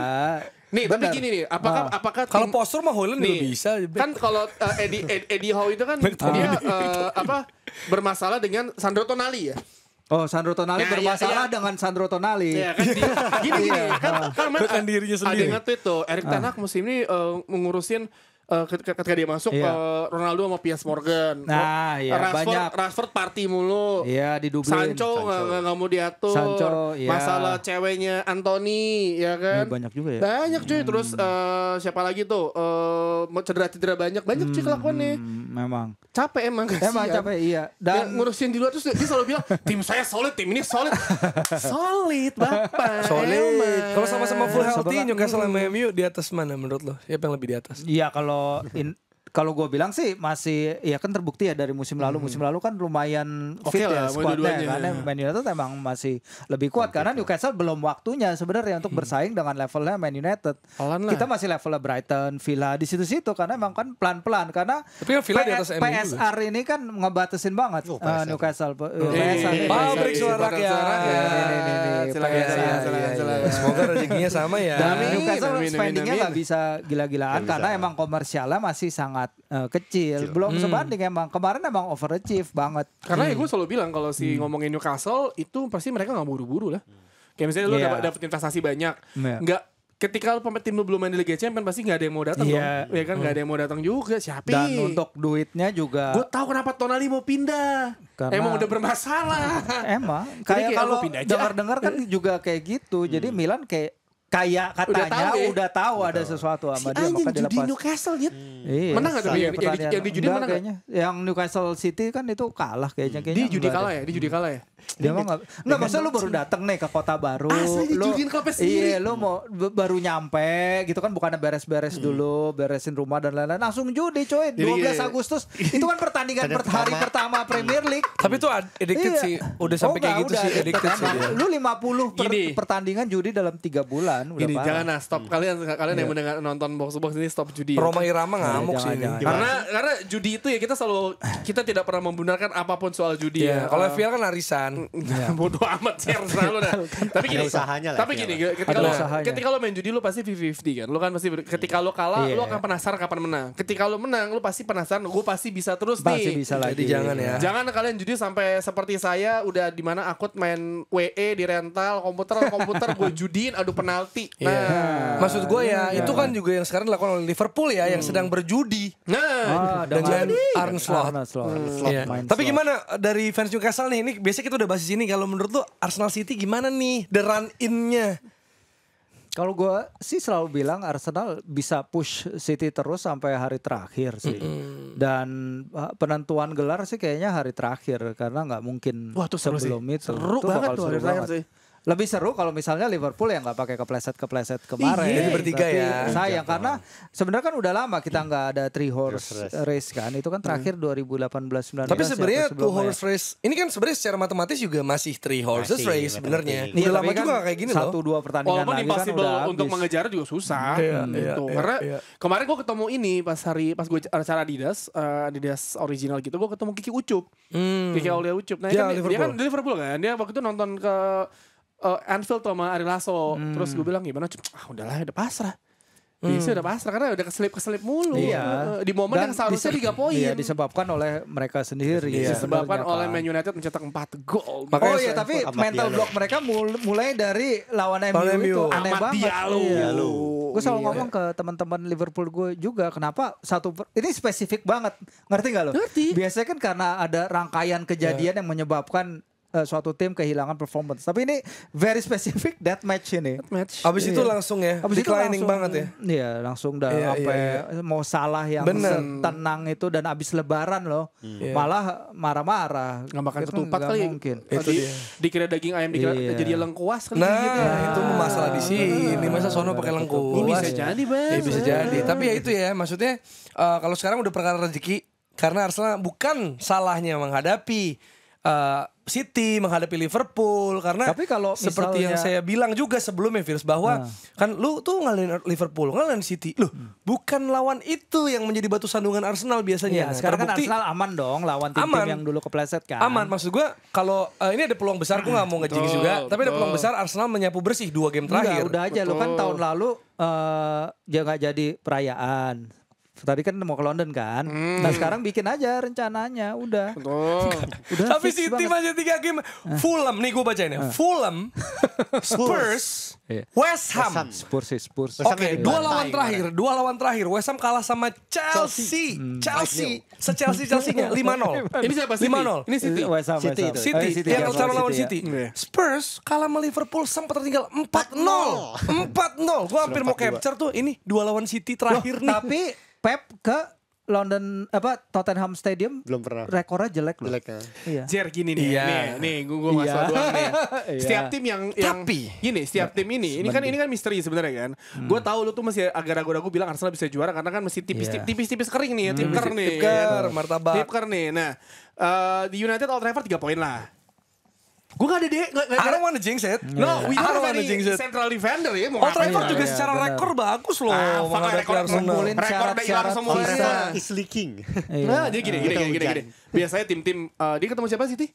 Nih, tapi Benar. gini nih, apakah kalau tim- postur mah Holland juga nih, bisa. kan kalau Eddie Howe itu kan dia bermasalah dengan Sandro Tonali ya. Oh, Sandro Tonali Ya, bermasalah ya. dengan Sandro Tonali. Iya kan gini kan Bukan dirinya ada sendiri. yang nge-tweet tuh Erik Ten Hag musim ini mengurusin ketika dia masuk Iya. Ronaldo sama Piers Morgan. Nah, iya, banyak. Rashford party mulu. Iya, di Dublin. Sancho nggak mau diatur. Sancho, iya. Masalah ceweknya Anthony, ya kan? Banyak juga ya. Banyak cuy. Terus siapa lagi tuh? Cedera banyak cuy kelakuannya. Memang. Capek emang kasihan. Emang capek iya. Dan Dan ngurusin di luar terus dia selalu bilang tim saya solid, tim ini solid. Solid bapak. Solid. Emang. Kalau sama-sama full healthy Sebelah- Newcastle sama MU di atas mana menurut lo? Siapa yang lebih di atas? iya kalau gue bilang sih masih ya kan terbukti ya dari musim lalu. Musim lalu kan lumayan Oke fit lah, ya squadnya dua-duanya. karena Man United emang masih lebih kuat karena Newcastle belum waktunya sebenarnya untuk bersaing dengan levelnya Man United. Pelan lah. Kita masih levelnya Brighton, Villa di situ-situ karena emang kan pelan-pelan karena Tapi kan Villa di atas MU juga. PSR ini kan ngebatasin banget PSR. Newcastle. Pabrik suara rakyat. Silakan. Semoga rezekinya sama ya. Dan Amin, Newcastle amin, spendingnya amin. nggak bisa gila-gilaan Nggak karena bisa. emang komersialnya masih sangat kecil. Belum sebanding emang kemarin emang overachieve banget. Karena ya gue selalu bilang kalau si ngomongin Newcastle itu pasti mereka nggak buru-buru lah. Kayak misalnya lu Iya. dapat investasi banyak, Iya. nggak ketika lu tim lu belum main di Liga Champions pasti nggak ada yang mau datang Iya. dong. Ya kan nggak ada yang mau datang juga. Siapa? Dan untuk duitnya juga Gue tahu kenapa Tonali mau pindah. Karena- Emang udah bermasalah. emang Jadi kayak kayak kalau lu pindah aja. dengar-dengar kan juga kayak gitu. Jadi Milan kayak katanya tahu ya. udah tahu ada sesuatu Si sama dia anjing maka judi dilepas. Newcastle gitu. Iya, Menang nggak tapi iya, yang di pertandingan. judi Enggak, menang nggak? kayaknya. Yang Newcastle City kan itu kalah kayaknya Dia judi enggak kalah ada. ya? Dia judi kalah ya? Dia mah enggak maksudnya lu baru dateng nih ke kota baru. Asli dijudiin klubnya sendiri. Iya, lu mau baru nyampe gitu kan bukannya beres-beres dulu, beresin rumah dan lain-lain. Langsung judi coy. 12 iya. Agustus. Itu kan pertandingan hari pertama Premier League. Tapi itu addicted Iya. sih. Udah sampai kayak gitu sih addicted sih dia. Lu 50 Gini. pertandingan judi dalam 3 bulan udah Gini, parah. jangan nah stop kalian yang mendengar nonton box to box ini stop judi. Ya. Roma Irama ngamuk Jangan, sih ini. jangan. Karena judi itu ya kita tidak pernah membenarkan apapun soal judi Iya, ya. kalau FPL kan arisan. Bodoh amat share selalu dah. Tapi gini, Ada usahanya lah, tapi gini, FPL. ketika Ada lo usahanya. ketika lo main judi lo pasti 50-50 kan. Lo kan pasti ketika lo kalah Iya. lo akan penasaran kapan menang. Ketika lo menang lo pasti penasaran gue pasti bisa terus Pasti nih. bisa lagi. Jadi jangan ya. Jangan kalian judi sampai seperti saya udah di mana akut main WE di rental komputer gue judiin adu penalti Ancelotti. Maksud gue ya itu kan juga yang sekarang dilakukan oleh Liverpool ya yang sedang berjudi dengan Arne Slot. Iya. Main Tapi slot. gimana dari fans Newcastle nih? Ini biasanya kita udah bahas di sini. Kalau menurut lu Arsenal City gimana nih the run in-nya? Kalau gue sih selalu bilang Arsenal bisa push City terus sampai hari terakhir sih. Dan penentuan gelar sih kayaknya hari terakhir karena nggak mungkin Wah, tuh seru sebelum sih. itu. Seru Itu banget bakal tuh seru hari terakhir banget. sih. Lebih seru kalau misalnya Liverpool yang nggak pakai kepleset kemarin. Jadi bertiga Tapi ya. sayang karena sebenarnya kan udah lama kita nggak ada 3 horse race kan. Itu kan terakhir 2018-19. Tapi sebenarnya ya, 2 horse race ini kan sebenarnya secara matematis juga masih 3 horses Masih, race sebenarnya. matematis. Udah Iya, lama tapi juga kan gak kayak gini loh. 1-2 pertandingan Walaupun lagi kan impossible udah untuk habis. mengejar juga susah gitu. Karena kemarin gue ketemu ini pas gue acara Adidas original gitu, gue ketemu Kiki Ucup. Kiki Aulia Ucup. Nah, Dia dia Liverpool. kan di Liverpool kan. Dia waktu itu nonton ke Anfield sama Ari Lasso. Terus gue bilang gimana? Udahlah, udah pasrah. Biasanya udah pasrah karena udah keselip mulu. Iya. Di momen yang seharusnya 3 poin. Iya, disebabkan oleh mereka sendiri. Disebabkan sebenarnya oleh kan. Man United mencetak 4 gol. Makanya Oh iya, tapi Ahmad mental Diallo. block mereka mulai dari lawan Lawan MU itu MU. aneh Ahmad banget. Diallo. Gue selalu ngomong ke teman-teman Liverpool gue juga, kenapa ini spesifik banget, ngerti nggak lo? Ngerti. Biasanya kan karena ada rangkaian kejadian yang menyebabkan suatu tim kehilangan performance. Tapi ini very specific that match ini. Match. Abis itu langsung ya, Abis itu declining langsung- banget ya. Iya, langsung udah Iya, sampai iya. mau salah yang Bener. tenang itu dan abis lebaran loh. Malah marah-marah. Nggak makan Itu ketupat nggak kali. mungkin. Itu dia. Dikira daging ayam dikira Iya. jadi lengkuas kali Nah, gitu. itu masalah di sini. Masa sono pakai lengkuas. Ini bisa jadi, Bang. Ya, bisa jadi. Tapi ya itu ya, maksudnya kalau sekarang udah perkara rezeki karena Arsenal bukan salahnya menghadapi City, menghadapi Liverpool karena Tapi kalau seperti yang misalnya- saya bilang juga sebelumnya Virus bahwa kan lu tuh ngalahin Liverpool, ngalahin City. Loh, bukan lawan itu yang menjadi batu sandungan Arsenal biasanya. Iya, Nah, sekarang kan terbukti- Arsenal aman dong lawan tim-tim Aman. yang dulu kepleset kan. Aman, maksud gue kalau ini ada peluang besar, gue gak mau ngejinx Betul, juga, tapi ada betul. peluang besar Arsenal menyapu bersih 2 game terakhir. Udah aja lu kan tahun lalu dia nggak jadi perayaan. Tadi kan mau ke London kan. Nah sekarang bikin aja rencananya udah. Udah Tapi fix City banget. masih 3 game. Fulham nih gue bacain ya. Fulham, Spurs, Iya. West Ham. Spurs sih, Spurs. West Ham Oke, yang dua dibantai lawan terakhir. West Ham kalah sama Chelsea. Se-Chelsea-nya 5-0. Ini siapa City? 5-0. Ini City. West Ham, City West Ham. itu. City, Oh, yang City, sekarang ya. lawan City, City. Iya. Spurs kalah sama Liverpool sempat tertinggal 4-0. 4-0. Gue hampir mau capture tuh. Ini 2 lawan City terakhir nih. Tapi Pep ke London Tottenham Stadium Belum pernah. rekornya jelek loh. Jeleknya. Iya. Jer gini nih, Iya. nih gue masalah Iya. doang nih. Iya. Setiap tim yang Tapi- gini, setiap tim ini kan misteri sebenarnya kan. Gue tahu lu tuh masih agak ragu-ragu bilang Arsenal bisa juara karena kan masih Iya. tipis-tipis kering nih ya, tipker nih. Tipker, martabak. Tipker nih. Nah, di United Old Trafford 3 poin lah. Gue gak ada deh, I don't wanna jinx it. No, we I don't don't have wanna jinx any it. central defender ya. Mau Old ngapain Trafford lah. juga iya, secara benar. rekor bagus loh fuck, menghadapi rekor Arsenal. ngumpulin Rekor udah hilang syarat-syarat semua. visa. Nah, Is leaking. Iya. Nah, jadi gini. Hujan. Biasanya tim-tim dia ketemu siapa sih, Ti?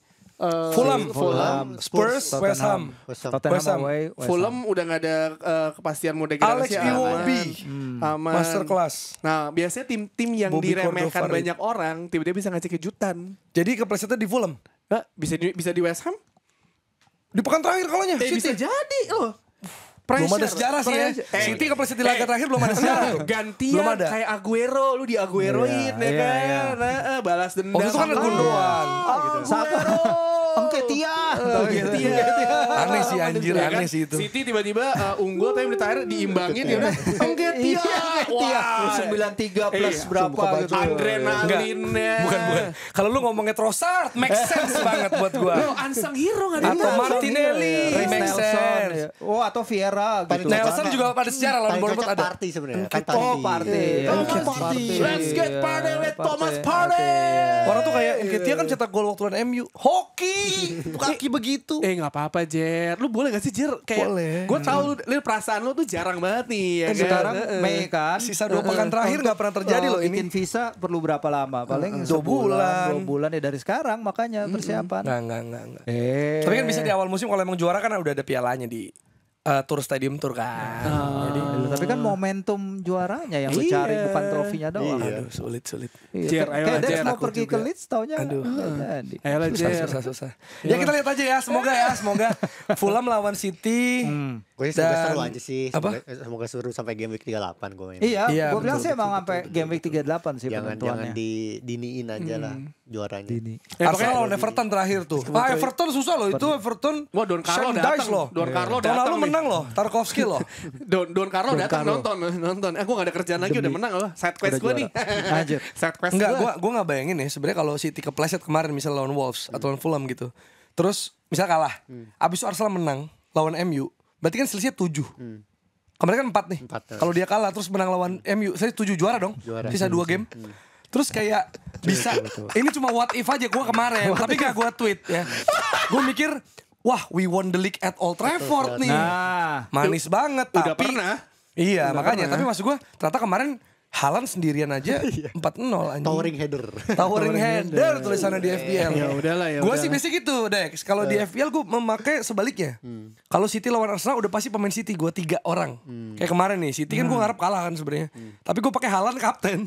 Fulham, Spurs, West Ham. Tottenham West Ham. away, West Ham. Fulham udah gak ada kepastian mau degradasi. Alex Iwobi, aman. masterclass. Nah, biasanya tim-tim yang Bobby diremehkan Cordova. banyak orang tiba-tiba bisa ngasih kejutan. Jadi keplesetnya di Fulham. Nah, bisa di West Ham? Di pekan terakhir kalahnya Bisa City. jadi loh. Belum ada sejarah sih ya. City kepleset di laga terakhir belum ada sejarah tuh. Gantian Belum ada. kayak Aguero, lu di Agueroin ya Iya, kan. iya. Nah, balas dendam. Waktu itu kan ada Gundogan. Sakaro, Engketia. Aneh sih anjir, Ya kan? aneh sih itu. City tiba-tiba unggul tapi di terakhir diimbangin ya udah. Engketia. Iya, 93 plus berapa gitu. Adrenalinnya. Bukan. Kalau lu ngomongnya Trossard, make sense banget buat gua. Lo unsung hero gak ada. Atau Martinelli, Reece make Nelson, sense. ya. Oh, atau Vieira gitu. Nelson juga pada sejarah lawan Paling Bournemouth cocok ada. Party sebenarnya. Kan Oh, Partey. Iya. Thomas Partey. Let's get party with Thomas Partey. Orang tuh kayak Nketiah kan cetak gol waktu lawan MU. Hoki, kaki begitu. Gak apa-apa Jer. Lu boleh gak sih Jer? Kayak Boleh. gue tahu lu perasaan lu tuh jarang banget nih ya kan? Sekarang Mei kan. Sisa 2 pekan terakhir nggak pernah terjadi loh ini. Bikin visa perlu berapa lama? Paling 2 bulan. 2 bulan ya dari sekarang makanya persiapan. Enggak. Tapi Tapi kan bisa di awal musim kalau emang juara kan udah ada pialanya di Tour Stadium Tour kan. Jadi Tapi kan momentum juaranya yang lu cari, bukan trofinya doang. Aduh, sulit. Iya, Jer, ayolah, kayak Dex Jer, mau aku pergi juga. ke Leeds taunya Aduh. nggak jadi. Ayolah Jer. Susah. Ya kita lihat aja ya, semoga Fulham lawan City. Gue sih semoga Dan- seru aja sih. apa? Semoga seru sampai game week 38 gue main. Iya, Iya, gue bilang betul, sih emang sampai game week 38 sih Jangan penentuannya. diniin aja lah juaranya. Dini. Arsenal lawan Everton terakhir tuh. Everton susah loh itu Everton. Wah, Don Carlo Shane datang Dice loh. Don Carlo Tahun lalu datang nih. menang loh, Tarkovsky loh. Don Carlo Don datang Carlo. nonton. Gue gak ada kerjaan lagi udah menang apa? Side quest Udah gue nih. Anjir. Side quest Enggak, gue. gue nggak bayangin ya sebenarnya kalau City kepleset kemarin misalnya lawan Wolves atau lawan Fulham gitu. Terus misal kalah, abis itu Arsenal menang lawan MU, berarti kan selisihnya 7. Kemarin kan 4 nih. 4, Kalau dia kalah terus menang lawan MU, saya 7 juara dong. Juara. Sisa 2 game. Terus kayak bisa ini cuma what if aja gue kemarin, tapi gak gue tweet ya. Gue mikir, wah we won the league at Old Trafford nih. Nah, Manis banget Udah tapi pernah. Iya, Udah makanya. pernah. Tapi maksud gue ternyata kemarin Haaland sendirian aja 4-0 anjing. Towering header. Towering header tulisannya di FPL. Ya udahlah, ya Gue udah. sih basic gitu, Dex. Kalau di FPL gue memakai sebaliknya. Kalau City lawan Arsenal udah pasti pemain City gue 3 orang. Kayak kemarin nih, City kan gue ngarep kalah kan sebenarnya. Tapi gue pakai Haaland kapten.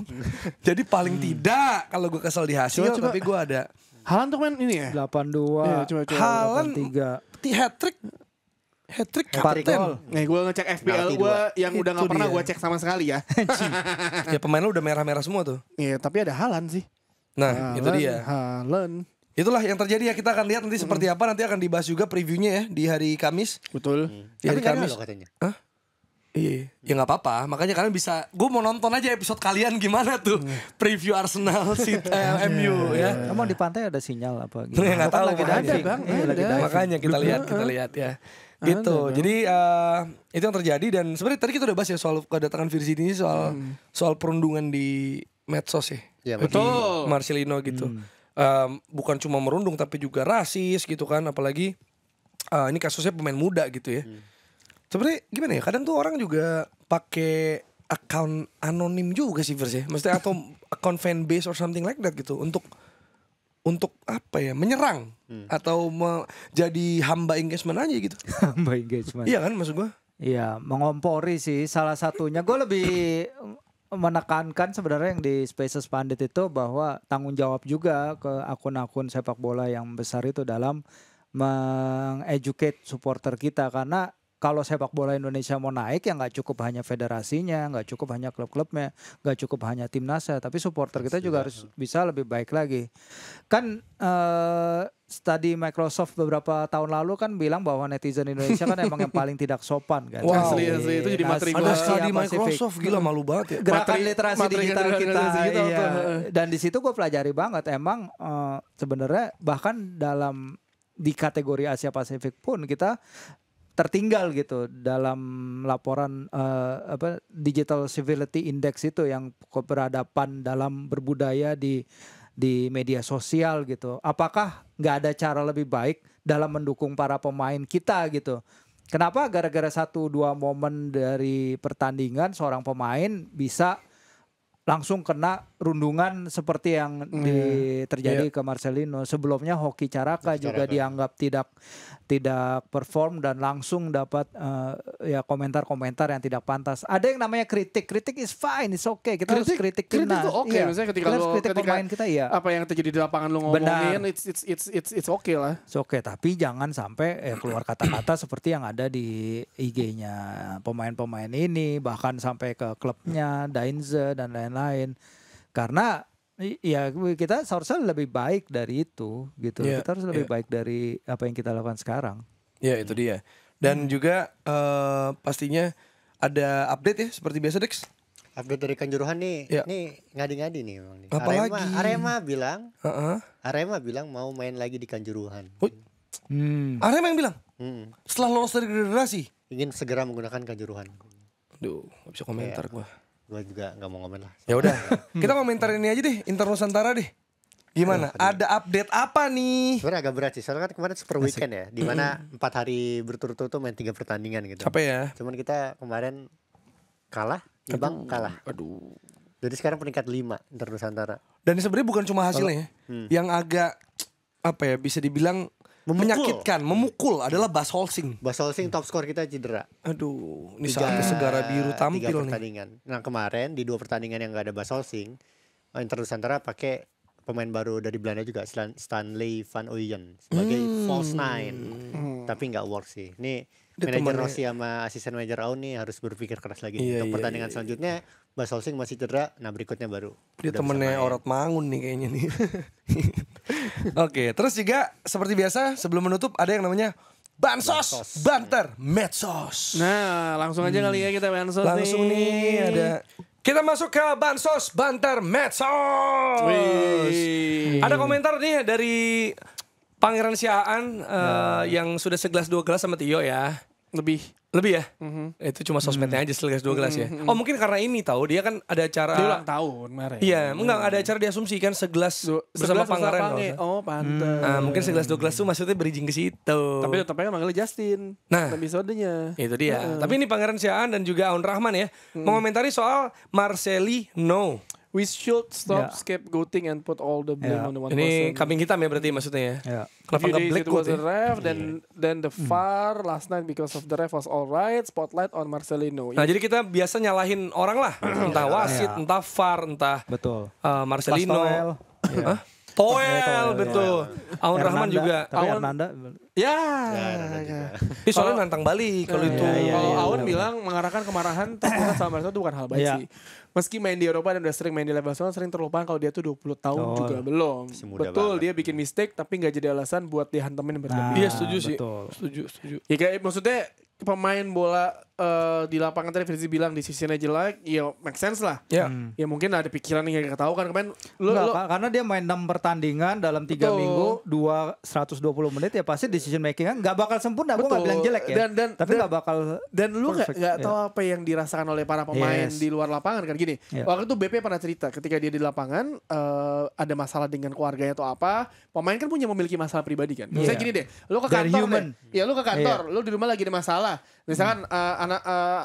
Jadi paling tidak kalau gue kesel di hasil, Coba. tapi gue ada Haaland tuh main ini ya? 82. Iya, coba. Haaland 83. hat-trick Hat-trick kapten. gol. Nih gue ngecek FPL Ngerti gue yang Itu udah gak pernah dia. gue cek sama sekali ya. Ya pemain lu udah merah-merah semua tuh. Iya, tapi ada Haaland sih. Nah, itu dia. Haaland. Itulah yang terjadi ya, kita akan lihat nanti seperti apa. Nanti akan dibahas juga previewnya ya di hari Kamis. Betul. Di hari Tapi nggak ada Kamis. loh katanya. Iya, ya nggak apa-apa. Makanya kalian bisa, gue mau nonton aja episode kalian gimana tuh preview Arsenal, MU ya. Emang di pantai ada sinyal apa gitu? Ya, nggak tahu, lagi makanya. diving. Bang, Iya, lagi ada. diving. Makanya kita lihat ya. Gitu. Jadi itu yang terjadi dan sebenarnya tadi kita udah bahas ya soal kedatangan Virginia ini soal perundungan di medsos ya. Iya, betul. Marcelino gitu. Bukan cuma merundung tapi juga rasis gitu kan, apalagi ini kasusnya pemain muda gitu ya. Sebenarnya gimana ya? Kadang tuh orang juga pakai account anonim juga sih Vers ya. Maksudnya atau account fanbase or something like that gitu untuk apa ya? Menyerang atau jadi hamba engagement aja gitu. Hamba engagement. Iya kan maksud gua? Iya, mengompori sih salah satunya. Gue lebih menekankan sebenarnya yang di Spaces Pandit itu bahwa tanggung jawab juga ke akun-akun sepak bola yang besar itu dalam mengeducate supporter kita, karena kalau sepak bola Indonesia mau naik ya nggak cukup hanya federasinya, nggak cukup hanya klub-klubnya, nggak cukup hanya timnasnya, tapi supporter kita juga harus bisa lebih baik lagi. Kan studi Microsoft beberapa tahun lalu kan bilang bahwa netizen Indonesia kan emang yang paling tidak sopan kan. Wow. Asli, itu jadi materi Ada gua. studi Asia Pasifik. Microsoft gila malu banget ya. Gerakan Materi- literasi materi digital literasi kita, digital iya. tuh. Dan di situ gue pelajari banget emang sebenarnya bahkan dalam di kategori Asia Pasifik pun kita tertinggal gitu dalam laporan Digital Civility Index itu, yang keberadaban dalam berbudaya di media sosial gitu. Apakah nggak ada cara lebih baik dalam mendukung para pemain kita gitu? Kenapa gara-gara 1-2 momen dari pertandingan seorang pemain bisa langsung kena rundungan seperti yang terjadi ke Marcelino. Sebelumnya Hoki Caraka juga dianggap tidak perform dan langsung dapat ya komentar-komentar yang tidak pantas. Ada yang namanya kritik is fine, it's okay. Kita harus kritik timnas. itu oke. Iya. Misalnya ketika Kita harus lo kritik pemain kita, iya. apa yang terjadi di lapangan lo ngomongin, Benar. it's okay lah. It's okay, tapi jangan sampai keluar kata-kata seperti yang ada di IG-nya pemain-pemain ini, bahkan sampai ke klubnya, Dainze dan lain-lain. Karena ya kita seharusnya lebih baik dari itu gitu. Iya, Kita harus lebih baik dari apa yang kita lakukan sekarang. Ya itu dia. Dan juga pastinya ada update ya seperti biasa Dex. Update dari Kanjuruhan nih, Ya. nih ngadi-ngadi nih memang nih. Apalagi? Arema bilang mau main lagi di Kanjuruhan. Arema yang bilang setelah lolos dari generasi. Ingin segera menggunakan Kanjuruhan. Aduh, gak bisa komentar gua. Gue juga nggak mau ngomen lah. Ya udah, kita komentar ini aja deh, Inter Nusantara deh. Gimana? Ada update apa nih? Sebenarnya agak berat sih, soalnya kan kemarin super weekend ya, di mana 4 hari berturut-turut tuh main 3 pertandingan gitu. Capek ya? Cuman kita kemarin kalah, imbang kalah. Aduh. Jadi sekarang peringkat 5 Inter Nusantara. Dan sebenarnya bukan cuma hasilnya ya, yang agak apa ya bisa dibilang menyakitkan, memukul adalah Bas Holsing. Bas Holsing top skor kita cedera. Aduh, ini saatnya Segara Biru tampil 3 nih. pertandingan. Nah kemarin di 2 pertandingan yang gak ada Bas Holsing, Inter Nusantara pakai pemain baru dari Belanda juga, Stanley Van Ooyen sebagai false nine. Tapi nggak work sih. Ini manajer Rossi sama asisten manajer Aun nih harus berpikir keras lagi untuk pertandingan selanjutnya. Bas Holsing masih cedera, nah berikutnya baru. Dia temennya Orot Mangun nih kayaknya nih. Oke, terus juga seperti biasa sebelum menutup ada yang namanya Bansos, Banter, Medsos. Nah, langsung aja kali ya kita Bansos Langsung nih ada. Kita masuk ke Bansos, Banter, Medsos. Ada komentar nih dari Pangeran Siaan yang sudah segelas 2 gelas sama Tio ya. Lebih ya? Itu cuma sosmednya aja segelas 2 gelas ya. Oh mungkin karena ini tahu dia kan ada acara. Dia ulang tahun kemarin. Iya, enggak ada acara diasumsikan segelas bersama Pangeran. Oh, pantes. Mungkin segelas 2 gelas tuh maksudnya bridging ke situ. Tapi tetapnya manggilnya Justin. Nah, episodenya. itu dia. Tapi ini Pangeran Siaan dan juga Aun Rahman ya mengomentari soal Marcelino. We should stop scapegoating and put all the blame on the one Ini person. kambing hitam ya berarti maksudnya ya. Kenapa Few nggak days black it was coat a ya? ref, then the VAR last night because of the ref was alright. Spotlight on Marcelino. Nah jadi kita biasa nyalahin orang lah, entah wasit, entah VAR, entah Betul. Marcelino. Toel. Hah? Toel, betul. Aun Rahman juga. Tapi Hernanda Ya. Ini soalnya nantang balik kalau itu. Kalau Aun bilang mengarahkan kemarahan terbuka sama Marcelo itu bukan hal baik sih. Meski main di Eropa dan udah sering main di level nasional, sering terlupakan kalau dia tuh 20 tahun juga belum. Betul banget. dia bikin mistake tapi nggak jadi alasan buat dihantemin berlebihan. Iya setuju sih. betul. Setuju. Ya kayak maksudnya pemain bola di lapangan tadi Firzi bilang decisionnya jelek, ya make sense lah. Ya. Ya mungkin ada pikiran yang gak tahu kan kemarin lu Karena dia main 6 pertandingan dalam 3 minggu 120 menit ya pasti decision making kan nggak bakal sempurna. Gue nggak bilang jelek ya. Tapi nggak bakal. Dan lu perfect, nggak tahu apa yang dirasakan oleh para pemain di luar lapangan kan gini. Waktu itu BP pernah cerita ketika dia di lapangan ada masalah dengan keluarganya atau apa. Pemain kan memiliki masalah pribadi kan. Misalnya gini deh, lu ke They're kantor human. deh. Ya lu ke kantor, lu di rumah lagi ada masalah. Misalkan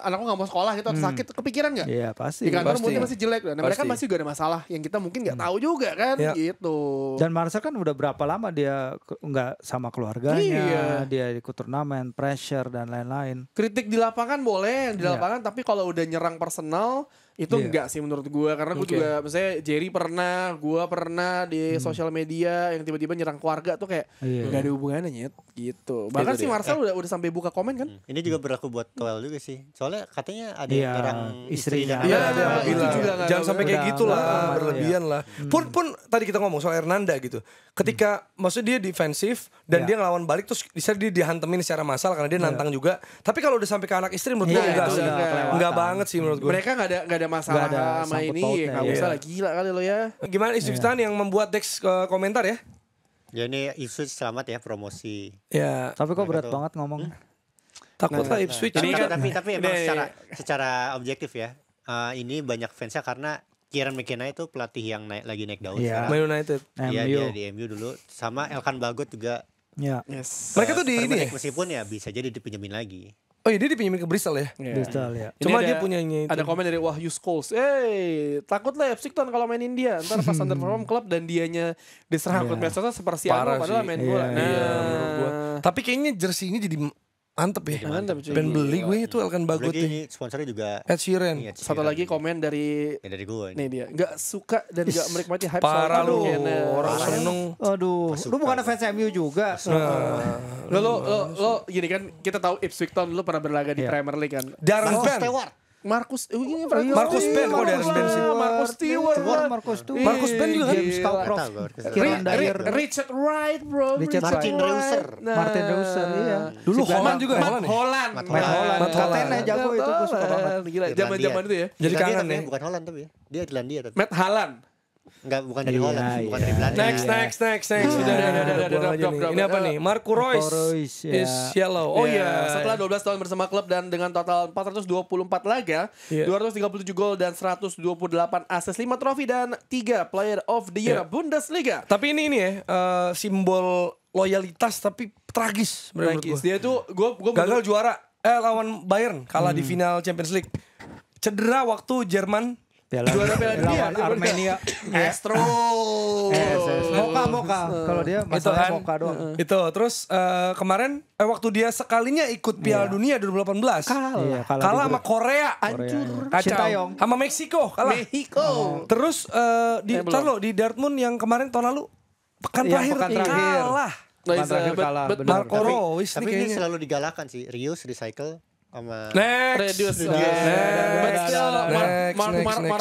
anakku nggak mau sekolah gitu atau sakit, kepikiran nggak? Iya pasti. Di kantor Pasti. mungkin masih jelek. Nah mereka Pasti. masih juga ada masalah yang kita mungkin nggak tahu juga kan, gitu. Dan Marcel kan udah berapa lama dia nggak sama keluarganya, dia ikut turnamen, pressure dan lain-lain. Kritik di lapangan boleh yang di lapangan, tapi kalau udah nyerang personal itu enggak sih menurut gua, karena gua juga misalnya Jerry pernah, gua pernah di sosial media yang tiba-tiba nyerang keluarga tuh kayak nggak ada hubungannya nyet gitu. Bahkan si Marcel udah sampai buka komen kan. Ini juga berlaku buat Toel juga sih. Soalnya katanya ada Iya, yang nyerang istrinya. dan Iya, anaknya. ada itu bilang. juga nggak- Jangan sampai kayak udah- gitu udah lah, aman, berlebihan lah. Pun tadi kita ngomong soal Hernanda gitu. Ketika maksudnya dia defensif dan dia ngelawan balik terus bisa dia dihantemin secara massal karena dia nantang juga. Tapi kalau udah sampai ke anak istri menurut gue Iya, enggak itu sih. udah kelewatan. Enggak banget sih menurut gue. Mereka nggak ada masalah Nggak ada sama sangkut ini, pautnya, nggak usah lah, gila kali lo ya. Gimana Istiftan yang membuat Dex komentar ya? Ya ini Ipswich selamat ya promosi. Ya, Tapi kok berat banget ngomong. takutlah Ipswich. Tapi emang secara objektif ya. Ini banyak fansnya karena Kieran McKenna itu pelatih yang lagi naik daun Iya. sekarang. Man United. Iya MU. dia di MU dulu. Sama Elkan Bagot juga. Ya. Yes. Mereka tuh di sering ini ya? naik, meskipun ya bisa jadi dipinjemin lagi. Oh iya dia dipinjemin ke Bristol ya? Bristol ya. Cuma Ini dia punyanya itu. Ada komen dari Wahyu Scholes. Takut lah Epsikton kalau main India. Ntar pas underperform klub dan dianya diserang akun medsosnya seperti Parah padahal sih. main bola. Iya, menurut gua. Tapi kayaknya jersey-nya jadi mantep ya. Mantep, cuy. Ben beli gue itu Elkan Bagot Apalagi nih. ini sponsornya juga Ed Sheeran. Iya, Satu Sheeran. lagi komen dari Ya, dari gue. nih dia nggak suka dan nggak menikmati hype Parah soal lu. McKenna. Orang seneng. Aduh, lu bukan fans MU juga. Lo gini kan kita tahu Ipswich Town lu pernah berlaga di Premier League kan. Darren Ben. Marcus ini Marcus Ben, kok Darren Ben sih? Marcus Stewart. Marcus Ben juga kan? James Calcroft. Nggak tahu gue. Kieran Dyer. Richard Wright bro. Richard Martin Wright. Reuser. Martin Reuser, iya. Dulu Si Holland juga Matt Holland ya? Holland. Matt Matt Holland. Matt Holland. Katanya jago itu gue suka banget. Gila, zaman-zaman itu ya. Jadi Irlandia kangen tapi ya. Bukan Holland tapi ya. Dia Irlandia tapi. Matt Holland. Enggak, bukan dari Iya, Holland, bukan iya. dari Belanda. Next. Udah, buang aja nih. Ini apa nih? Marco Reus Reus, ya. is yellow. Oh iya. Setelah 12 tahun bersama klub dan dengan total 424 laga, 237 gol dan 128 assist, 5 trofi dan 3 Player of the Year Bundesliga. Tapi ini ya simbol loyalitas tapi tragis menurut Tragis. gue. Dia tuh gue Gagal juara lawan Bayern kalah di final Champions League. Cedera waktu Jerman Juara Piala Dunia lawan Armenia. Astro. Moka. Kalau dia Itu masalahnya kan. Moka doang. Itu terus kemarin waktu dia sekalinya ikut Piala Dunia 2018 Iya, kalah sama Korea. Hancur. Kacau. Sintayong. Sama Meksiko kalah. Mexico. Terus di Dortmund yang kemarin tahun lalu pekan Iya, terakhir pekan terakhir. kalah. Nice, terakhir but- kalah, but- benar. Marco Reus Tapi nih ini kayaknya. selalu digalakan sih, reuse, recycle sama Reduce. Next. But still, Next.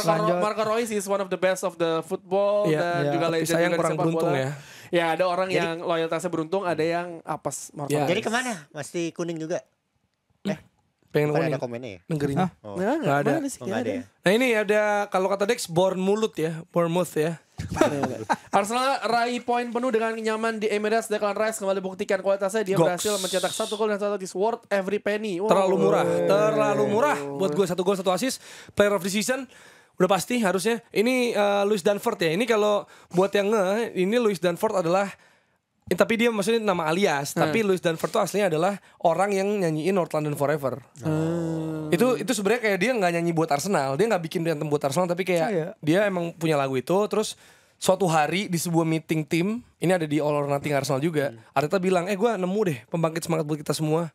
Lanjut. Marco Reus is one of the best of the football Iya, dan iya. juga Tapi legend sayang juga di kurang sepak beruntung bola. ya. Ya ada orang yang loyalitasnya beruntung, ada yang apes Marco Ya. Reus. Jadi kemana? Mesti kuning juga? Pengen Bukan kuning. ada komennya ya? Negerinya. Oh, Nah, Nggak ada. mana sih? oh, nggak ada ya? Nah ini ada kalau kata Dex Bournemouth ya. Arsenal raih poin penuh dengan nyaman di Emirates. Declan Rice kembali buktikan kualitasnya. Dia Goks. berhasil mencetak 1 gol dan 1 assist, worth every penny. Wow. Terlalu murah buat gue 1 gol 1 assist. Player of the season udah pasti harusnya. Ini Louis Danford ya. Ini kalau buat yang ini Louis Danford adalah tapi dia maksudnya nama alias. Tapi Louis Danford tuh aslinya adalah orang yang nyanyiin North London Forever. Itu sebenarnya kayak dia nggak nyanyi buat Arsenal. Dia nggak bikin anthem buat Arsenal. Tapi kayak dia emang punya lagu itu. Terus suatu hari di sebuah meeting tim, ini ada di All or Nothing Arsenal juga. Arteta bilang, gue nemu deh pembangkit semangat buat kita semua.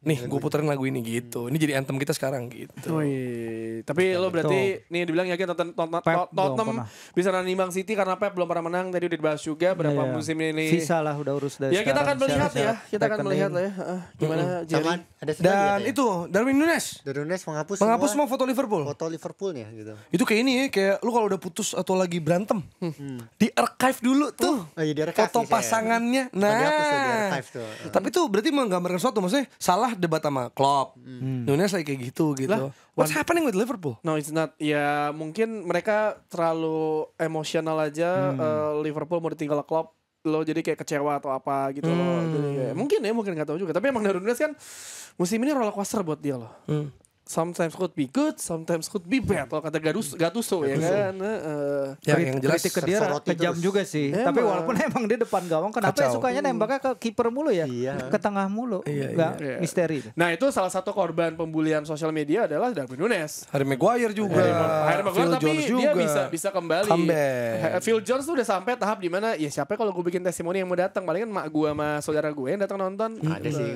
Nih gue puterin lagu ini gitu. Ini jadi anthem kita sekarang gitu. Wih, tapi lo berarti nih dibilang yakin Pep belum Tottenham pernah. bisa nimbang City karena Pep belum pernah menang. Tadi udah dibahas juga berapa Iya. musim ini. Visa lah udah urus dari Ya kita akan sekarang. melihat ya, Syarat-syarat kita akan melihat lah ya. Gimana Sama Jerry? ada satu lagi Dan katanya. itu Darwin Nunes Nunes menghapus menghapus semua foto Liverpool. foto Liverpoolnya gitu. Itu kayak ini ya, kayak lu kalau udah putus atau lagi berantem, di archive dulu tuh Oh iya, di archive foto nih saya. pasangannya. dihapus tuh, di Nah, archive tuh. tapi tuh berarti menggambarkan sesuatu. Maksudnya salah debat sama Klopp, Nunes lagi kayak gitu. Lah, What's happening with Liverpool? No, it's not. Ya mungkin mereka terlalu emosional aja. Liverpool mau ditinggal Klopp, lo jadi kayak kecewa atau apa gitu loh. Jadi kayak, mungkin nggak tahu juga. Tapi emang Darwin Nunes kan musim ini roller coaster buat dia loh. Sometimes could be good, sometimes could be bad. Kalau kata Gattuso ya kan. Ya, yang jelas kritik ke dia tersoroti kejam terus. juga sih. Emang. Tapi walaupun emang dia depan gawang, kenapa ya Kacau. sukanya nembaknya ke kiper mulu ya? Iya. Ke tengah mulu. Nggak iya. misteri. Nah itu salah satu korban pembulian sosial media adalah Darwin Nunes. Harry Maguire juga, Harry Maguire Phil tapi Jones dia juga. bisa kembali. Comeback. Phil Jones tuh udah sampai tahap dimana ya siapa kalau gue bikin testimoni yang mau datang, palingan mak gue sama saudara gue yang datang nonton. Ada sih.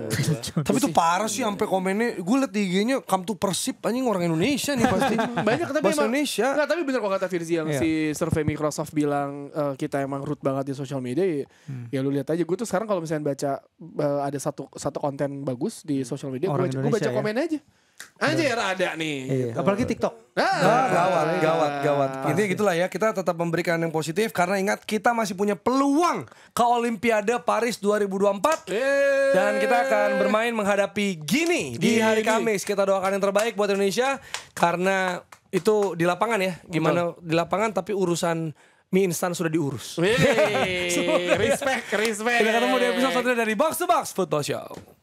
Tapi itu parah sih sampai komennya. Gue liat di IG-nya come to Persib anjing orang Indonesia nih pasti. Banyak tapi Bahasa emang Indonesia. Enggak, tapi bener kalau kata Firzi yang si survei Microsoft bilang kita emang root banget di sosial media ya, ya lu lihat aja. Gue tuh sekarang kalau misalnya baca ada satu konten bagus di sosial media, Orang gue baca Indonesia ya. komen aja. Anjir ada nih. Iya. Apalagi TikTok. Gawat. Intinya gitulah ya, kita tetap memberikan yang positif karena ingat kita masih punya peluang ke Olimpiade Paris 2024 dan kita akan bermain menghadapi Gini di hari Kamis. Kita doakan yang terbaik buat Indonesia karena itu di lapangan ya, gimana di lapangan tapi urusan mie instan sudah diurus. Respect. Kita ketemu di episode selanjutnya dari Box to Box Football Show.